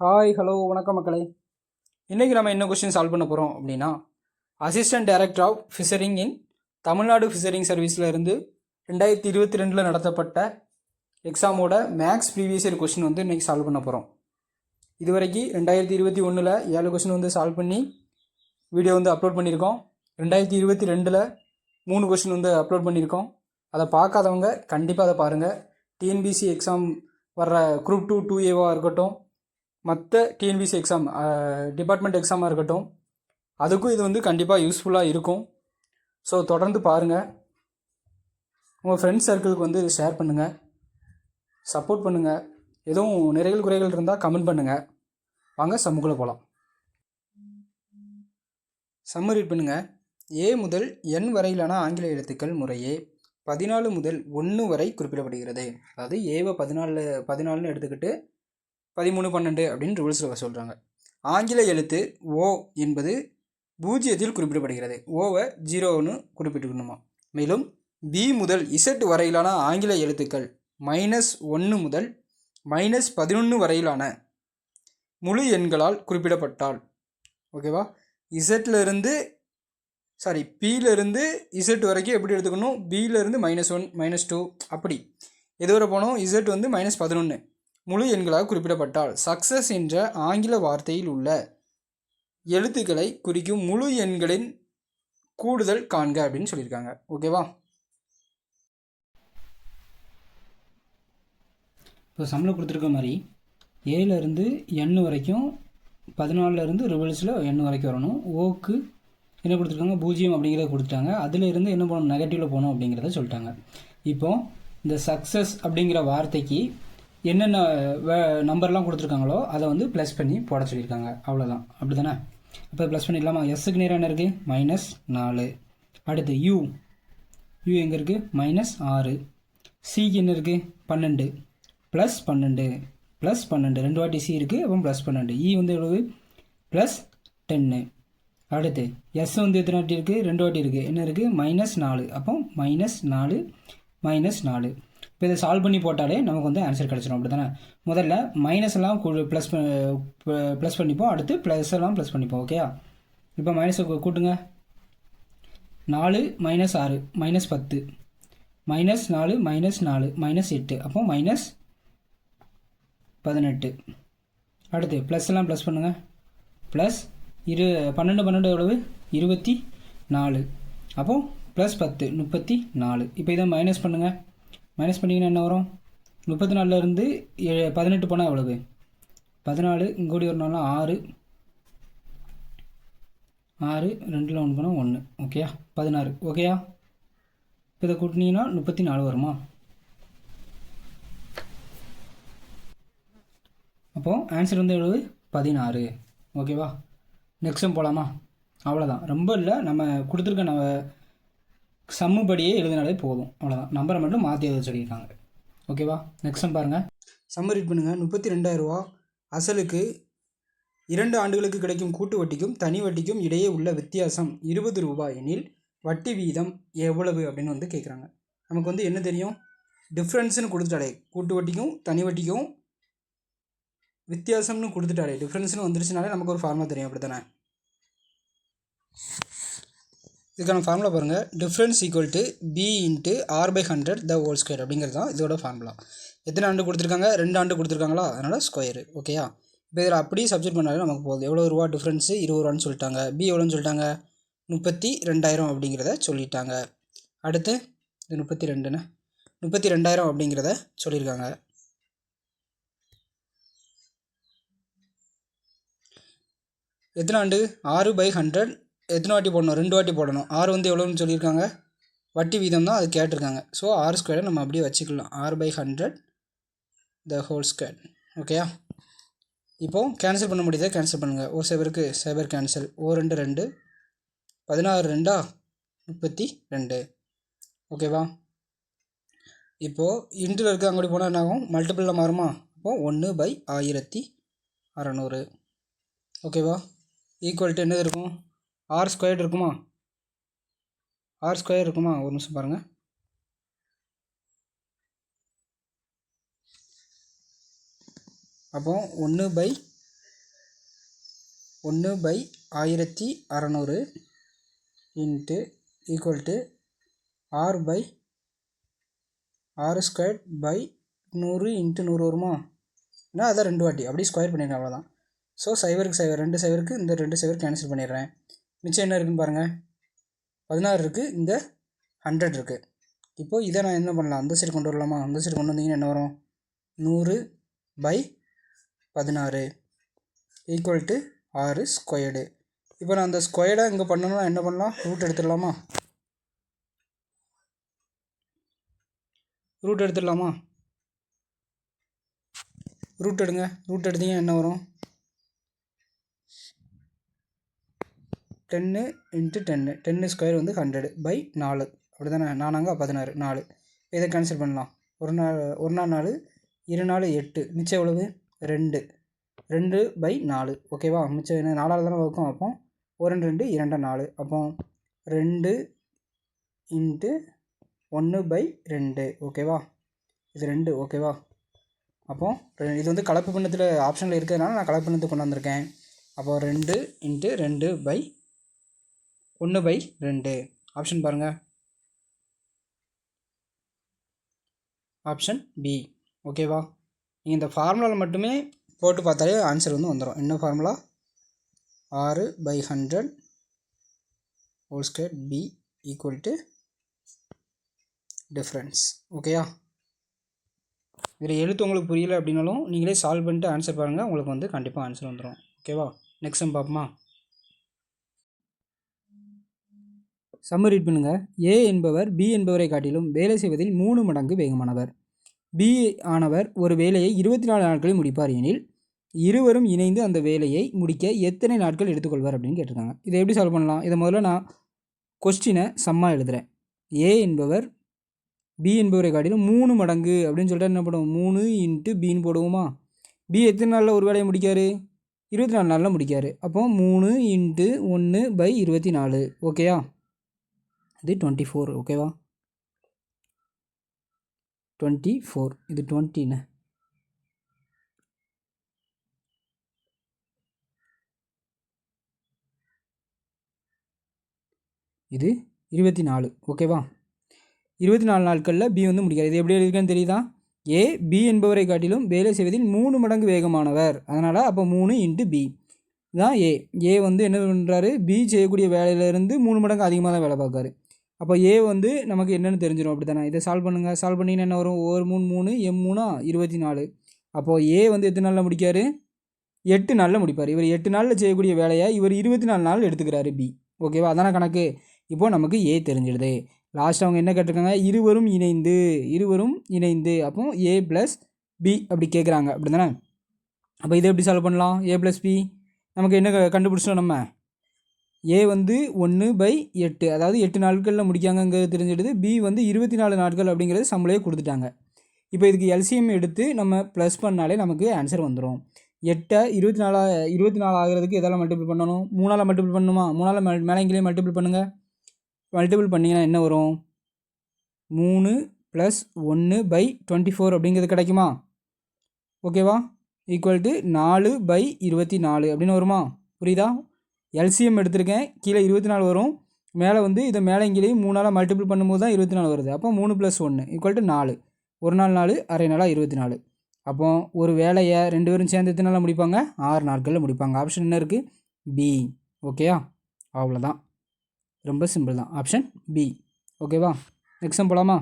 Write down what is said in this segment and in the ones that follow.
Hi hello வணக்கம் மக்களே. இன்றைக்கி நம்ம என்ன கொஸ்டின் சால்வ் பண்ண போகிறோம் அப்படின்னா, அசிஸ்டன்ட் டைரக்டர் ஆஃப் ஃபிஷரிங் இன் தமிழ்நாடு ஃபிஷரிங் சர்வீஸில் இருந்து 2022 நடத்தப்பட்ட எக்ஸாமோட மேக்ஸ் ப்ரீவியஸ் இயர் கொஸ்டின் வந்து இன்றைக்கி சால்வ் பண்ண போகிறோம். இது வரைக்கும் 2021 7 கொஸ்டின் வந்து சால்வ் பண்ணி வீடியோ வந்து அப்லோட் பண்ணியிருக்கோம். 2022 3 கொஸ்டின் வந்து அப்லோட் பண்ணியிருக்கோம். அதை பார்க்காதவங்க கண்டிப்பாக அதை பாருங்கள். டிஎன்பிசி எக்ஸாம் வர்ற குரூப் 2 2A இருக்கட்டும், மற்ற டிஎன்பிசி எக்ஸாம் டிபார்ட்மெண்ட் எக்ஸாமாக இருக்கட்டும், அதுக்கும் இது வந்து கண்டிப்பாக யூஸ்ஃபுல்லாக இருக்கும். ஸோ தொடர்ந்து பாருங்கள். உங்கள் ஃப்ரெண்ட்ஸ் சர்க்கிளுக்கு வந்து ஷேர் பண்ணுங்கள், சப்போர்ட் பண்ணுங்கள். எதுவும் நிறைகள் குறைகள் இருந்தால் கமெண்ட் பண்ணுங்கள். வாங்க சம்முக்குள்ளே போகலாம். சம்ம ரீட் பண்ணுங்கள். ஏ முதல் என் வரையிலான ஆங்கில எழுத்துக்கள் முறையே 14 முதல் 1 வரை குறிப்பிடப்படுகிறது. அதாவது ஏவை 14ன்னு எடுத்துக்கிட்டு 13 12 அப்படின்னு ரூல்ஸில் சொல்கிறாங்க. ஆங்கில எழுத்து ஓ என்பது 0 குறிப்பிடப்படுகிறது. ஓவை 0ன்னு குறிப்பிட்டுக்கணுமா. மேலும் பி முதல் இசட் வரையிலான ஆங்கில எழுத்துக்கள் -1 முதல் -11 வரையிலான முழு எண்களால் குறிப்பிடப்பட்டால், ஓகேவா, பியிலிருந்து இசட் வரைக்கும் எப்படி எடுத்துக்கணும், பியிலிருந்து -1 -2 அப்படி எது வரை போனோம், இசட் வந்து -11 முழு எண்களாக குறிப்பிடப்பட்டால் சக்ஸஸ் என்ற ஆங்கில வார்த்தையில் உள்ள எழுத்துக்களை குறிக்கும் முழு எண்களின் கூடுதல் காண்க அப்படின்னு சொல்லியிருக்காங்க. ஓகேவா. இப்போ சம்மில் கொடுத்துருக்க மாதிரி ஏலேருந்து எண் வரைக்கும் 14லேருந்து ரிவல்ஸில் எண் வரைக்கும் வரணும். ஓக்கு என்ன கொடுத்துருக்காங்க, 0 அப்படிங்கிறத கொடுத்துட்டாங்க. அதில் இருந்து என்ன போகணும், நெகட்டிவில் போகணும் அப்படிங்கிறத சொல்லிட்டாங்க. இப்போது இந்த சக்ஸஸ் அப்படிங்கிற வார்த்தைக்கு என்னென்ன நம்பர்லாம் கொடுத்துருக்காங்களோ அதை வந்து ப்ளஸ் பண்ணி போட சொல்லியிருக்காங்க. அவ்வளோதான், அப்படி தானே. அப்போ ப்ளஸ் பண்ணிடலாமா. எஸ்ஸுக்கு நேரம் என்ன இருக்குது, -4. அடுத்து யூ எங்கே இருக்குது, -6. சிக்கு என்ன இருக்குது, 12 +12 +12 2 வாட்டி சி இருக்குது, அப்போ +12. இ வந்து எவ்வளவு, +10. அடுத்து எஸ் வந்து எத்தனை வாட்டி இருக்குது, 2 வாட்டி இருக்குது, என்ன இருக்குது, -4. அப்போ -4 -4. இப்போ இதை சால்வ் பண்ணி போட்டாலே நமக்கு வந்து ஆன்சர் கிடச்சிடும். அப்படி தானே. முதல்ல மைனஸ் எல்லாம் ப்ளஸ் பண்ணிப்போம், அடுத்து ப்ளஸ் எல்லாம் ப்ளஸ் பண்ணிப்போம். ஓகேயா. இப்போ மைனஸை கூட்டுங்க. 4 -6 -10 -4 -4 -8 அப்போ -18. அடுத்து ப்ளஸ் எல்லாம் ப்ளஸ் பண்ணுங்கள். ப்ளஸ் 12 எவ்வளவு, 24. அப்போது +10 34. இப்போ இதை மைனஸ் பண்ணுங்கள். மைனஸ் பண்ணிங்கன்னா என்ன வரும், 34லேருந்து 18 போனால் எவ்வளவு, 14. இங்கூடி ஒரு நாள் 6 2ல் 1 போனால் 1. ஓகேயா, 16. ஓகேயா. இப்போ இதை கூட்டினீங்கன்னா 34 வருமா. அப்போது ஆன்சர் வந்து எவ்வளவு, 16. ஓகேவா. நெக்ஸ்ட்டும் போகலாமா. அவ்வளோதான், ரொம்ப இல்லை. நம்ம கொடுத்துருக்க நம்ம சம்முபடியே எழுதினாலே போதும். அவ்வளோதான், நம்பரை மட்டும் மாற்றி எழுத சொல்லியிருக்காங்க. ஓகேவா. நெக்ஸ்ட் சம் பாருங்கள். சம் ரீட் பண்ணுங்கள். 32,000 ரூபா அசலுக்கு 2 ஆண்டுகளுக்கு கிடைக்கும் கூட்டு வட்டிக்கும் தனி வட்டிக்கும் இடையே உள்ள வித்தியாசம் 20 ரூபாய் எனில் வட்டி வீதம் எவ்வளவு அப்படின்னு வந்து கேட்குறாங்க. நமக்கு வந்து என்ன தெரியும், டிஃப்ரென்ஸ்னு கொடுத்துட்டாலே, கூட்டு வட்டிக்கும் தனி வட்டிக்கும் வித்தியாசம்னு கொடுத்துட்டாலே, டிஃப்ரென்ஸ்னு வந்துருச்சுனாலே நமக்கு ஒரு ஃபார்முலா தெரியும். அப்படி தானே. இதுக்கான ஃபார்முலா பாருங்கள். Difference equal to P into r/100 the whole square அப்படிங்கிறது தான் இதோட ஃபார்முலா. எத்தனை ஆண்டு கொடுத்துருக்காங்க, 2 ஆண்டு கொடுத்துருக்காங்களா, அதனால் ஸ்கொயரு. ஓகேயா. இப்போ இதில் அப்படியே சப்ஜெக்ட் பண்ணாலே நமக்கு போகுது. எவ்வளோ ரூபா டிஃப்ரென்ஸு, 20 ரூபான்னு சொல்லிட்டாங்க. பி எவ்வளோன்னு சொல்லிட்டாங்க, 32,000 அப்படிங்கிறத சொல்லிட்டாங்க. அடுத்து இது 32,000 அப்படிங்கிறத சொல்லியிருக்காங்க. எத்தனை ஆண்டு, 6/100. எத்தனை வாட்டி போடணும், 2 வாட்டி போடணும். 6 வந்து எவ்வளோன்னு சொல்லியிருக்காங்க, வட்டி வீதம் தான் அது கேட்டிருக்காங்க. ஸோ r² நம்ம அப்படியே வச்சுக்கலாம், r/100 த ஹோல் ஸ்கொயர். ஓகேயா. இப்போது கேன்சல் பண்ண முடியுதா, கேன்சல் பண்ணுங்கள். ஒரு சைபருக்கு சைபர் கேன்சல். 2 2 16 2 32. ஓகேவா. இப்போது இன்ட்டில் இருக்க அங்கே போனால் என்ன ஆகும், மல்டிபிளில் மாறுமா. அப்போது 1/1600. ஓகேவா. ஈக்குவல் டு என்னது இருக்கும், r² இருக்குமா, r² இருக்குமா. ஒரு நிமிஷம் பாருங்கள். அப்போது 1/1600 1/1600 into equal to r/r² into 100 வருமா? ஏன்னா அதான் 2 வாட்டி அப்படியே ஸ்கொயர் பண்ணிடுறேன், அவ்வளோதான். ஸோ 0க்கு 0 2 0க்கு இந்த 2 0 கேன்சல் பண்ணிடுறேன். மிச்சம் என்ன இருக்குதுன்னு பாருங்கள், 16 இருக்குது, இந்த 100 இருக்குது. இப்போது இதை நான் என்ன பண்ணலாம், அந்த சைடு கொண்டு வரலாமா? அந்த சைடு கொண்டு வந்தீங்கன்னா என்ன வரும், 100/16 ஈக்குவல் டு 6². இப்போ நான் அந்த ஸ்கொயர்டை இங்கே பண்ணணும்னா என்ன பண்ணலாம், ரூட் எடுத்துடலாமா? ரூட் எடுத்துடலாமா? ரூட் எடுங்க. ரூட் எடுத்தீங்கன்னா என்ன வரும், 10 × 10 10² வந்து 100/4 அப்படி தானே? 4 16 4. இதை கேன்சல் பண்ணலாம். ஒரு நாள் 4 2 4 8, மிச்சம் எவ்வளவு, 2 2/4. ஓகேவா? மிச்சம் என்ன, 4ஆல் தானே வகுக்கும். அப்போ 1 2 2 4. அப்போ 2 × 1/2. ஓகேவா? இது 2. ஓகேவா? அப்போ இது வந்து கலப்பு பின்னத்தில் ஆப்ஷனில் இருக்கிறதுனால நான் கலப்பு பின்னத்துக்கு கொண்டு வந்திருக்கேன். அப்போ 2 × 2/1/2 ஆப்ஷன் பாருங்கள், ஆப்ஷன் பி. ஓகேவா? நீங்கள் இந்த ஃபார்முலாவில் மட்டுமே போட்டு பார்த்தாலே ஆன்சர் வந்து வந்துடும். என்ன formula, 6/100 whole square P equal to difference. ஓகேயா? இதில் எழுத்து உங்களுக்கு புரியல அப்படின்னாலும் நீங்களே சால்வ் பண்ணிட்டு ஆன்சர் பாருங்கள், உங்களுக்கு வந்து கண்டிப்பாக ஆன்சர் வந்துடும். ஓகேவா? நெக்ஸ்ட் சம் பார்ப்போமா? சம்ம ரீட் பண்ணுங்கள். ஏ என்பவர் பி என்பவரை காட்டிலும் வேலை செய்வதில் 3 மடங்கு வேகமானவர். பி ஆனவர் ஒரு வேலையை 24 நாட்களில் முடிப்பார் எனில் இருவரும் இணைந்து அந்த வேலையை முடிக்க எத்தனை நாட்கள் எடுத்துக்கொள்வார் அப்படின்னு கேட்டிருக்காங்க. இதை எப்படி சால்வ் பண்ணலாம்? இதை முதல்ல நான் கொஸ்டினை சம்மா எழுதுகிறேன். ஏ என்பவர் பி என்பவரை காட்டிலும் 3 மடங்கு அப்படின்னு சொல்லிட்டு என்ன பண்ணுவோம், 3 × பின்னு போடுவோமா? பி எத்தனை நாளில் ஒரு வேலையை முடிக்காரு, 24 நாளில் முடிக்காரு. அப்போ 3 × 1/24. ஓகேயா? இது 24. ஓகேவா? 24. இது 20ன்னு. இது 24. ஓகேவா? 24 நாட்களில் பி வந்து முடிக்காது. இது எப்படி எழுதிருக்கேன்னு தெரியுதா? ஏ பி என்பவரை காட்டிலும் வேலை செய்வதில் 3 மடங்கு வேகமானவர். அதனால் அப்போ 3 × பி தான் ஏ. ஏ வந்து என்ன பண்ணுறாரு, பி செய்யக்கூடிய வேலையிலேருந்து 3 மடங்கு அதிகமாக தான் வேலை பார்க்காரு. அப்போ ஏ வந்து நமக்கு என்னென்னு தெரிஞ்சிடும். அப்படி தானே? இதை சால்வ் பண்ணுங்கள். சால்வ் பண்ணிங்கன்னா என்ன வரும், 1 3 3 M 3 24. அப்போது ஏ வந்து எத்தனை நாளில் முடிக்கார், 8 நாளில் முடிப்பார். இவர் 8 நாளில் செய்யக்கூடிய வேலையை இவர் 24 நாள் எடுத்துக்கிறாரு பி. ஓகேவா? அதான கணக்கு. இப்போது நமக்கு ஏ தெரிஞ்சிடுது. லாஸ்ட் அவங்க என்ன கேட்டிருக்காங்க, இருவரும் இணைந்து. அப்போ ஏ + பி அப்படி கேட்குறாங்க. அப்படி தானே? அப்போ இதை எப்படி சால்வ் பண்ணலாம்? ஏ + பி நமக்கு என்ன கண்டுபிடிச்சோம், நம்ம ஏ வந்து 1/8 அதாவது 8 நாட்களில் முடிக்காங்கிறது தெரிஞ்சிடுது. பி வந்து 24 நாட்கள் அப்படிங்கிறது சம்பளையே கொடுத்துட்டாங்க. இப்போ இதுக்கு எல்சிஎம் எடுத்து நம்ம ப்ளஸ் பண்ணாலே நமக்கு ஆன்சர் வந்துடும். 8 24 ஆகிறதுக்கு எதால் மல்டிபிள் பண்ணணும், 3ஆல் மல்டிபிள் பண்ணணுமா? 3ஆல் மேலே இங்கேயே மல்டிபிள் பண்ணுங்கள். மல்டிபிள் பண்ணிங்கன்னா என்ன வரும், 3 + 1/24 அப்படிங்கிறது கிடைக்குமா? ஓகேவா? ஈக்குவல் டு 4/24 அப்படின்னு வருமா? புரியுதா? எல்சிஎம் எடுத்திருக்கேன், கீழே 24 வரும், மேலே வந்து இதை மேலே இங்கேயும் 3ஆல் மல்டிபிள் பண்ணும்போது தான் 24 வருது. அப்போ 3 + 1 = 4. ஒரு நாள் 4, அரை நாளாக 24. அப்போ ஒரு வேலையை 2 பேரும் சேர்ந்து எத்தனை நாளில் முடிப்பாங்க, 6 நாட்களில் முடிப்பாங்க. ஆப்ஷன் என்ன இருக்குது, பி. ஓகேயா? அவ்வளோதான், ரொம்ப சிம்பிள் தான். Option B. ஓகேவா? நெக்ஸ்ட் சம் போகலாமா?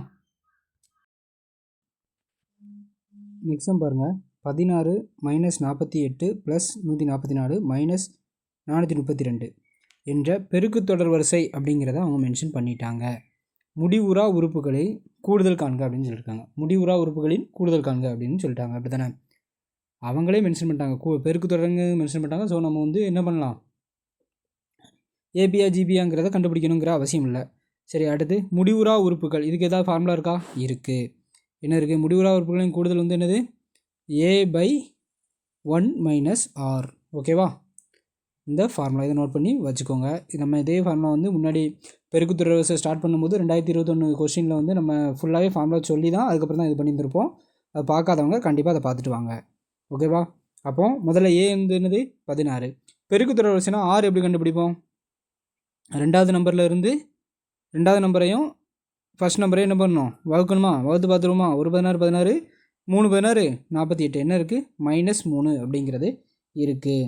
நெக்ஸ்ட் சம் பாருங்கள். 16 - 48 + 144 - 432 என்ற பெருக்குத்தொடர் வரிசை அப்படிங்கிறத அவங்க மென்ஷன் பண்ணிட்டாங்க. முடிவுறா உறுப்புகளில் கூடுதல் காண்க அப்படின்னு சொல்லியிருக்காங்க. முடிவுறா உறுப்புகளின் கூடுதல் காண்க அப்படின்னு சொல்லிட்டாங்க. அப்படி தானே? அவங்களே மென்ஷன் பண்ணிட்டாங்க, பெருக்குத்தொடர்னு மென்ஷன் பண்ணிட்டாங்க. ஸோ நம்ம வந்து என்ன பண்ணலாம், ஏபியா ஜிபியாங்கிறத கண்டுபிடிக்கணுங்கிற அவசியம் இல்லை. சரி, அடுத்து முடிவுறா உறுப்புகள். இதுக்கு ஏதாவது ஃபார்முலா இருக்கா? இருக்குது. என்ன இருக்குது? முடிவுறா உறுப்புகளின் கூடுதல் வந்து என்னது, a/1 - r. ஓகேவா? இந்த ஃபார்முலா இதை நோட் பண்ணி வச்சுக்கோங்க. நம்ம இதே ஃபார்முலா வந்து முன்னாடி பெருக்குத்தொடர் வரிசை ஸ்டார்ட் பண்ணும்போது 2021 கொஸ்டினில் வந்து நம்ம ஃபுல்லாகவே ஃபார்முலா சொல்லி தான் அதுக்கப்புறம் தான் இது பண்ணியிருந்திருப்போம். அதை பார்க்காதவங்க கண்டிப்பாக அதை பார்த்துட்டு வாங்க. ஓகேவா? அப்போது முதல்ல ஏ வந்து என்னது, 16. பெருக்குத்தொடர் வரிசைனா 6 எப்படி கண்டுபிடிப்போம்? ரெண்டாவது நம்பரையும் ஃபஸ்ட் நம்பரையும் என்ன பண்ணணும்? வகுக்கணுமா? வகுத்து பார்த்துருவோமா? 1 16 16 3 16 48 என்ன இருக்குது? -3 அப்படிங்கிறது இருக்குது.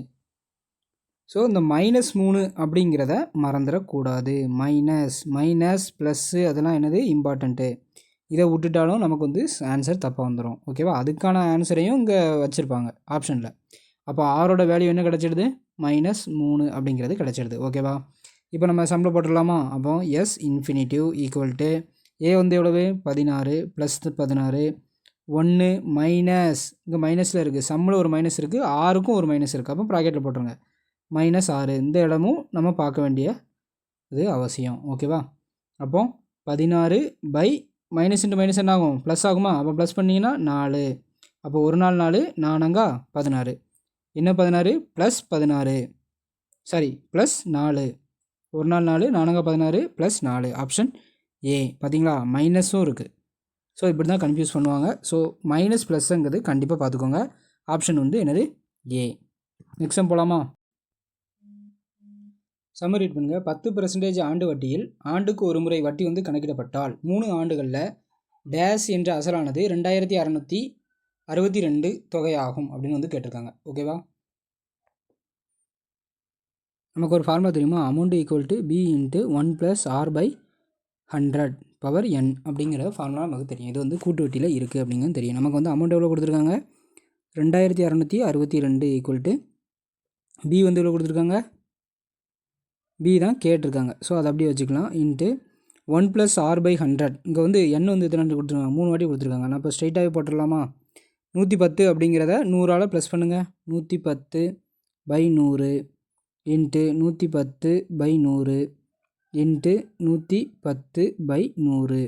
ஸோ இந்த -3 அப்படிங்கிறத மறந்துடக்கூடாது. மைனஸ் ப்ளஸ்ஸு அதெல்லாம் என்னது இம்பார்ட்டண்ட்டு. இதை விட்டுட்டாலும் நமக்கு வந்து ஆன்சர் தப்பாக வந்துடும். ஓகேவா? அதுக்கான ஆன்சரையும் இங்கே வச்சுருப்பாங்க ஆப்ஷனில். அப்போ ஆரோட வேல்யூ என்ன கிடச்சிடுது? -3 அப்படிங்கிறது கிடச்சிடுது. ஓகேவா? இப்போ நம்ம சம்மில் போட்டுடலாமா? அப்போ எஸ் இன்ஃபினிட்டிவ் ஈக்குவல் டு ஏ வந்து எவ்வளவு? 16 ப்ளஸ் 16 1 மைனஸ் இங்கே மைனஸில் இருக்குது. சம்மில் ஒரு மைனஸ் இருக்குது, ஆறுக்கும் ஒரு மைனஸ் இருக்குது. அப்போ ப்ராக்கெட்டில் போட்டுருங்க -6. இந்த இடமும் நம்ம பார்க்க வேண்டிய இது அவசியம். ஓகேவா? அப்போ 16 பை மைனஸ் இன்ட்டு மைனஸ் என்ன ஆகும்? ப்ளஸ் ஆகுமா? அப்போ ப்ளஸ் பண்ணிங்கன்னா 4. அப்போ ஒரு நாள் 4 4 16 என்ன 16 ப்ளஸ் 16 சாரி ப்ளஸ் 4 ஒரு நாள் 4 4 16 ப்ளஸ் 4 ஆப்ஷன் ஏ. பார்த்தீங்களா? மைனஸும் இருக்குது. ஸோ இப்படி தான் கன்ஃபியூஸ் பண்ணுவாங்க. ஸோ மைனஸ் ப்ளஸ்ஸுங்கிறது கண்டிப்பாக பார்த்துக்கோங்க. ஆப்ஷன் வந்து என்னது? ஏ. நெக்ஸ்ட் சம் போகலாமா? சம்மரி ரீட் பண்ணுங்கள். 10% ஆண்டு வட்டியில் ஆண்டுக்கு ஒரு முறை வட்டி வந்து கணக்கிடப்பட்டால் 3 ஆண்டுகளில் டேஷ் என்ற அசலானது 2662 தொகையாகும் அப்படின்னு வந்து கேட்டிருக்காங்க. ஓகேவா? நமக்கு ஒரு ஃபார்முலா தெரியுமா? Amount equal to P into 1 + r/100 power n அப்படிங்கிற ஃபார்முலா நமக்கு தெரியும். இது வந்து கூட்டு வட்டியில் இருக்குது அப்படிங்கிறது தெரியும். நமக்கு வந்து அமௌண்ட் எவ்வளோ கொடுத்துருக்காங்க? 2662 ஈக்குவல் டு பி வந்து எவ்வளோ கொடுத்துருக்காங்க? பி தான் கேட்டிருக்காங்க. ஸோ அதை அப்படியே வச்சுக்கலாம். இன்ட்டு 1 + r/100 இங்கே வந்து n வந்து எத்தனை கொடுத்துருக்காங்க? 3 வாட்டி கொடுத்துருக்காங்க. நான் இப்போ ஸ்ட்ரைட்டாகவே போட்டுடலாமா? 110 அப்படிங்கிறத 100ஆல் ப்ளஸ் பண்ணுங்கள். 110/100 இன்ட்டு 110/100 இன்ட்டு 110/100.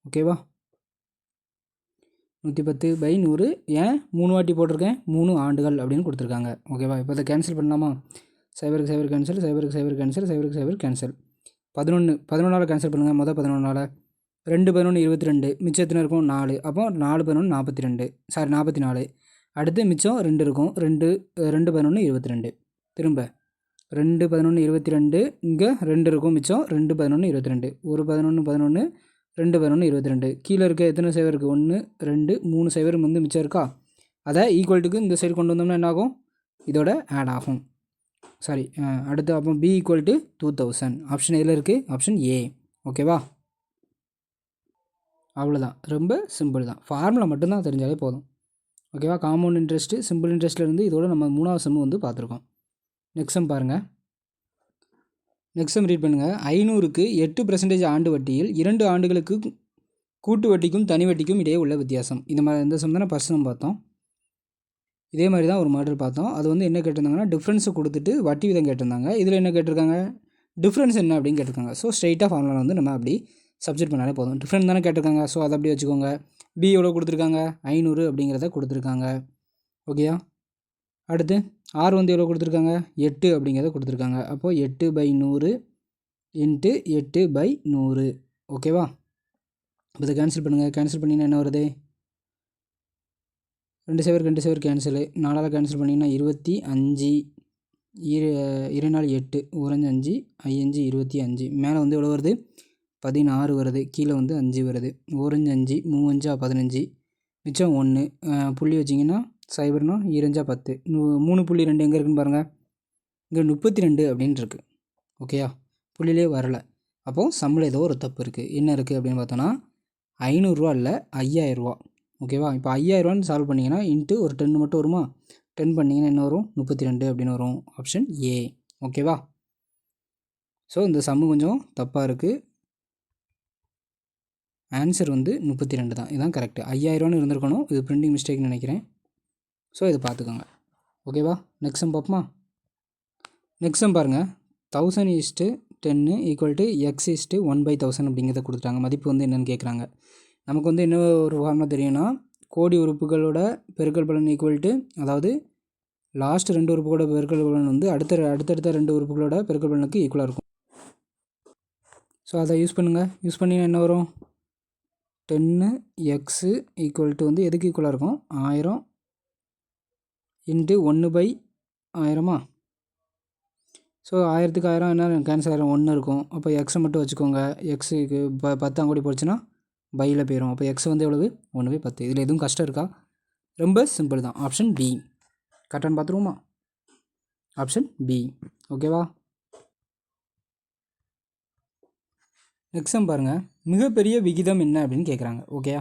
ஓகேவா? 110/100 ஏன் 3 வாட்டி போட்டிருக்கேன்? 3 ஆண்டுகள் அப்படின்னு கொடுத்துருக்காங்க. ஓகேவா? இப்போ அதை கேன்சல் பண்ணலாமா? 0 கேன்சல், 0 கேன்சல், 0 கேன்சல். 11ஆல் கேன்சல் பண்ணுங்கள். மொதல் 11ஆல் 2 11 22 மிச்சம் எத்தனை இருக்கும்? 4. அப்போ 4 11 42 சாரி 44. அடுத்து மிச்சம் 2 இருக்கும். 2 11 22 திரும்ப 2 11 22 இங்கே 2 இருக்கும். மிச்சம் 2 11 22 1 11 11 2 11 22 கீழே இருக்க எத்தனை சேவர் இருக்குது? 1 2 3 சேவர் வந்து மிச்சம் இருக்கா? அதை ஈக்குவல்ட்டுக்கு இந்த சைடு கொண்டு வந்தோம்னா என்ன ஆகும்? இதோட ஆட் ஆகும். சாரி அடுத்து அப்போ பி ஈக்குவல் டு 2000 ஆப்ஷன் எதில் இருக்குது? Option A. ஓகேவா? அவ்வளோதான். ரொம்ப சிம்பிள் தான். ஃபார்முலா மட்டும்தான் தெரிஞ்சாலே போதும். ஓகேவா? காம்பவுண்ட் இன்ட்ரெஸ்ட்டு சிம்பிள் இன்ட்ரெஸ்ட்லேருந்து இதோட நம்ம 3வது சம் வந்து பார்த்துருக்கோம். நெக்ஸ்ட் சம் பாருங்கள். நெக்ஸ்ட் சம் ரீட் பண்ணுங்கள். 500க்கு 8% ஆண்டு வட்டியில் 2 ஆண்டுகளுக்கு கூட்டு வட்டிக்கும் தனி வட்டிக்கும் இடையே உள்ள வித்தியாசம். இந்த சம் தான் ஃபர்ஸ்ட் நம்ம பார்த்தோம். இதே மாதிரி தான் ஒரு மாடல் பார்த்தோம். அது வந்து என்ன கேட்டிருந்தாங்கன்னா டிஃப்ரென்ஸை கொடுத்துட்டு வட்டி விதம் கேட்டிருந்தாங்க. இதில் என்ன கேட்டிருக்காங்க? டிஃப்ரென்ஸ் என்ன அப்படின்னு கேட்டிருக்காங்க. ஸோ ஸ்ட்ரைட்டாக ஃபார்முலா வந்து நம்ம அப்படி சப்ஜெக்ட் பண்ணாலே போதும். டிஃப்ரெண்ட் தானே கேட்டிருக்காங்க. ஸோ அதை அப்படி வச்சுக்கோங்க. பி எவ்வளோ கொடுத்துருக்காங்க? 500 அப்படிங்கிறத கொடுத்துருக்காங்க. ஓகேயா? அடுத்து ஆர் வந்து எவ்வளோ கொடுத்துருக்காங்க? 8 அப்படிங்கிறத கொடுத்துருக்காங்க. அப்போது 8/100 இன்ட்டு 8/100. ஓகேவா? இப்போ இதை கேன்சல் பண்ணுங்கள். கேன்சல் பண்ணிங்கன்னா என்ன வருது? 2 சேவர் கேன்சலு. 4ஆல் கேன்சல் பண்ணிங்கன்னா 25 2 4 8 1 5 5 25 மேலே வந்து எவ்வளோ வருது? 16 வருது. கீழே வந்து 5 வருது. 1 5 3 15 மிச்சம் 1 புள்ளி வச்சிங்கன்னா 0 2 10 3.2 எங்கே இருக்குன்னு பாருங்கள். இங்கே 32 அப்படின்னு இருக்குது. ஓகேயா? புள்ளிலே வரலை. அப்போது சம்மில் ஏதோ ஒரு தப்பு இருக்குது. என்ன இருக்குது அப்படின்னு பார்த்தோன்னா 500 இல்லை 5000. ஓகேவா? இப்போ 5000 சால்வ் பண்ணிங்கன்னா இன்ட்டு ஒரு 10 மட்டும் வருமா? 10 பண்ணிங்கன்னா என்ன வரும்? 32 அப்படின்னு வரும். Option A. ஓகேவா? ஸோ இந்த சம்மு கொஞ்சம் தப்பாக இருக்குது. ஆன்சர் வந்து 32 தான். இதுதான் கரெக்டு. 5000 இருந்திருக்கணும். இது பிரிண்டிங் மிஸ்டேக்னு நினைக்கிறேன். ஸோ இதை பார்த்துக்கோங்க. ஓகேவா? நெக்ஸ்ட் சம் பார்ப்போமா? நெக்ஸ்ட் சம் பாருங்கள். 1000:10 ஈக்குவல் டு x/1/1000 அப்படிங்கிறத கொடுத்துட்டாங்க. மதிப்பு வந்து என்னென்னு கேட்குறாங்க. நமக்கு வந்து என்ன ஒரு ஃபார்முலா தெரியும்னா கோடி உறுப்புகளோட பெருக்கல் பலன் ஈக்குவல் டு அதாவது லாஸ்ட் 2 உறுப்புகளோட பெருக்கல் பலன் வந்து அடுத்தடுத்த 2 உறுப்புகளோட பெருக்கல் பலனுக்கு ஈக்குவலாக இருக்கும். ஸோ அதை யூஸ் பண்ணுங்கள். யூஸ் பண்ணிங்கன்னா என்ன வரும்? 10x ஈக்குவல் டு வந்து எதுக்கு ஈக்குவலாக இருக்கும்? 1000 இன்ட்டு 1/1000 ஸோ 1000க்கு 1000 என்ன கேன்சல் ஆயிரும், 1 இருக்கும். அப்போ எக்ஸை மட்டும் வச்சுக்கோங்க. எக்ஸுக்கு 10 அங்கோடி போச்சுன்னா பையில் போயிடும். அப்போ எக்ஸ் வந்து எவ்வளவு, 1/10. இதில் எதுவும் கஷ்டம் இருக்கா? ரொம்ப சிம்பிள் தான். ஆப்ஷன் பி கரெக்டானு பார்த்துருவோமா? Option B. ஓகேவா? நெக்ஸ்ட் சம் பாருங்கள். மிகப்பெரிய விகிதம் என்ன அப்படின்னு கேட்குறாங்க. ஓகேயா?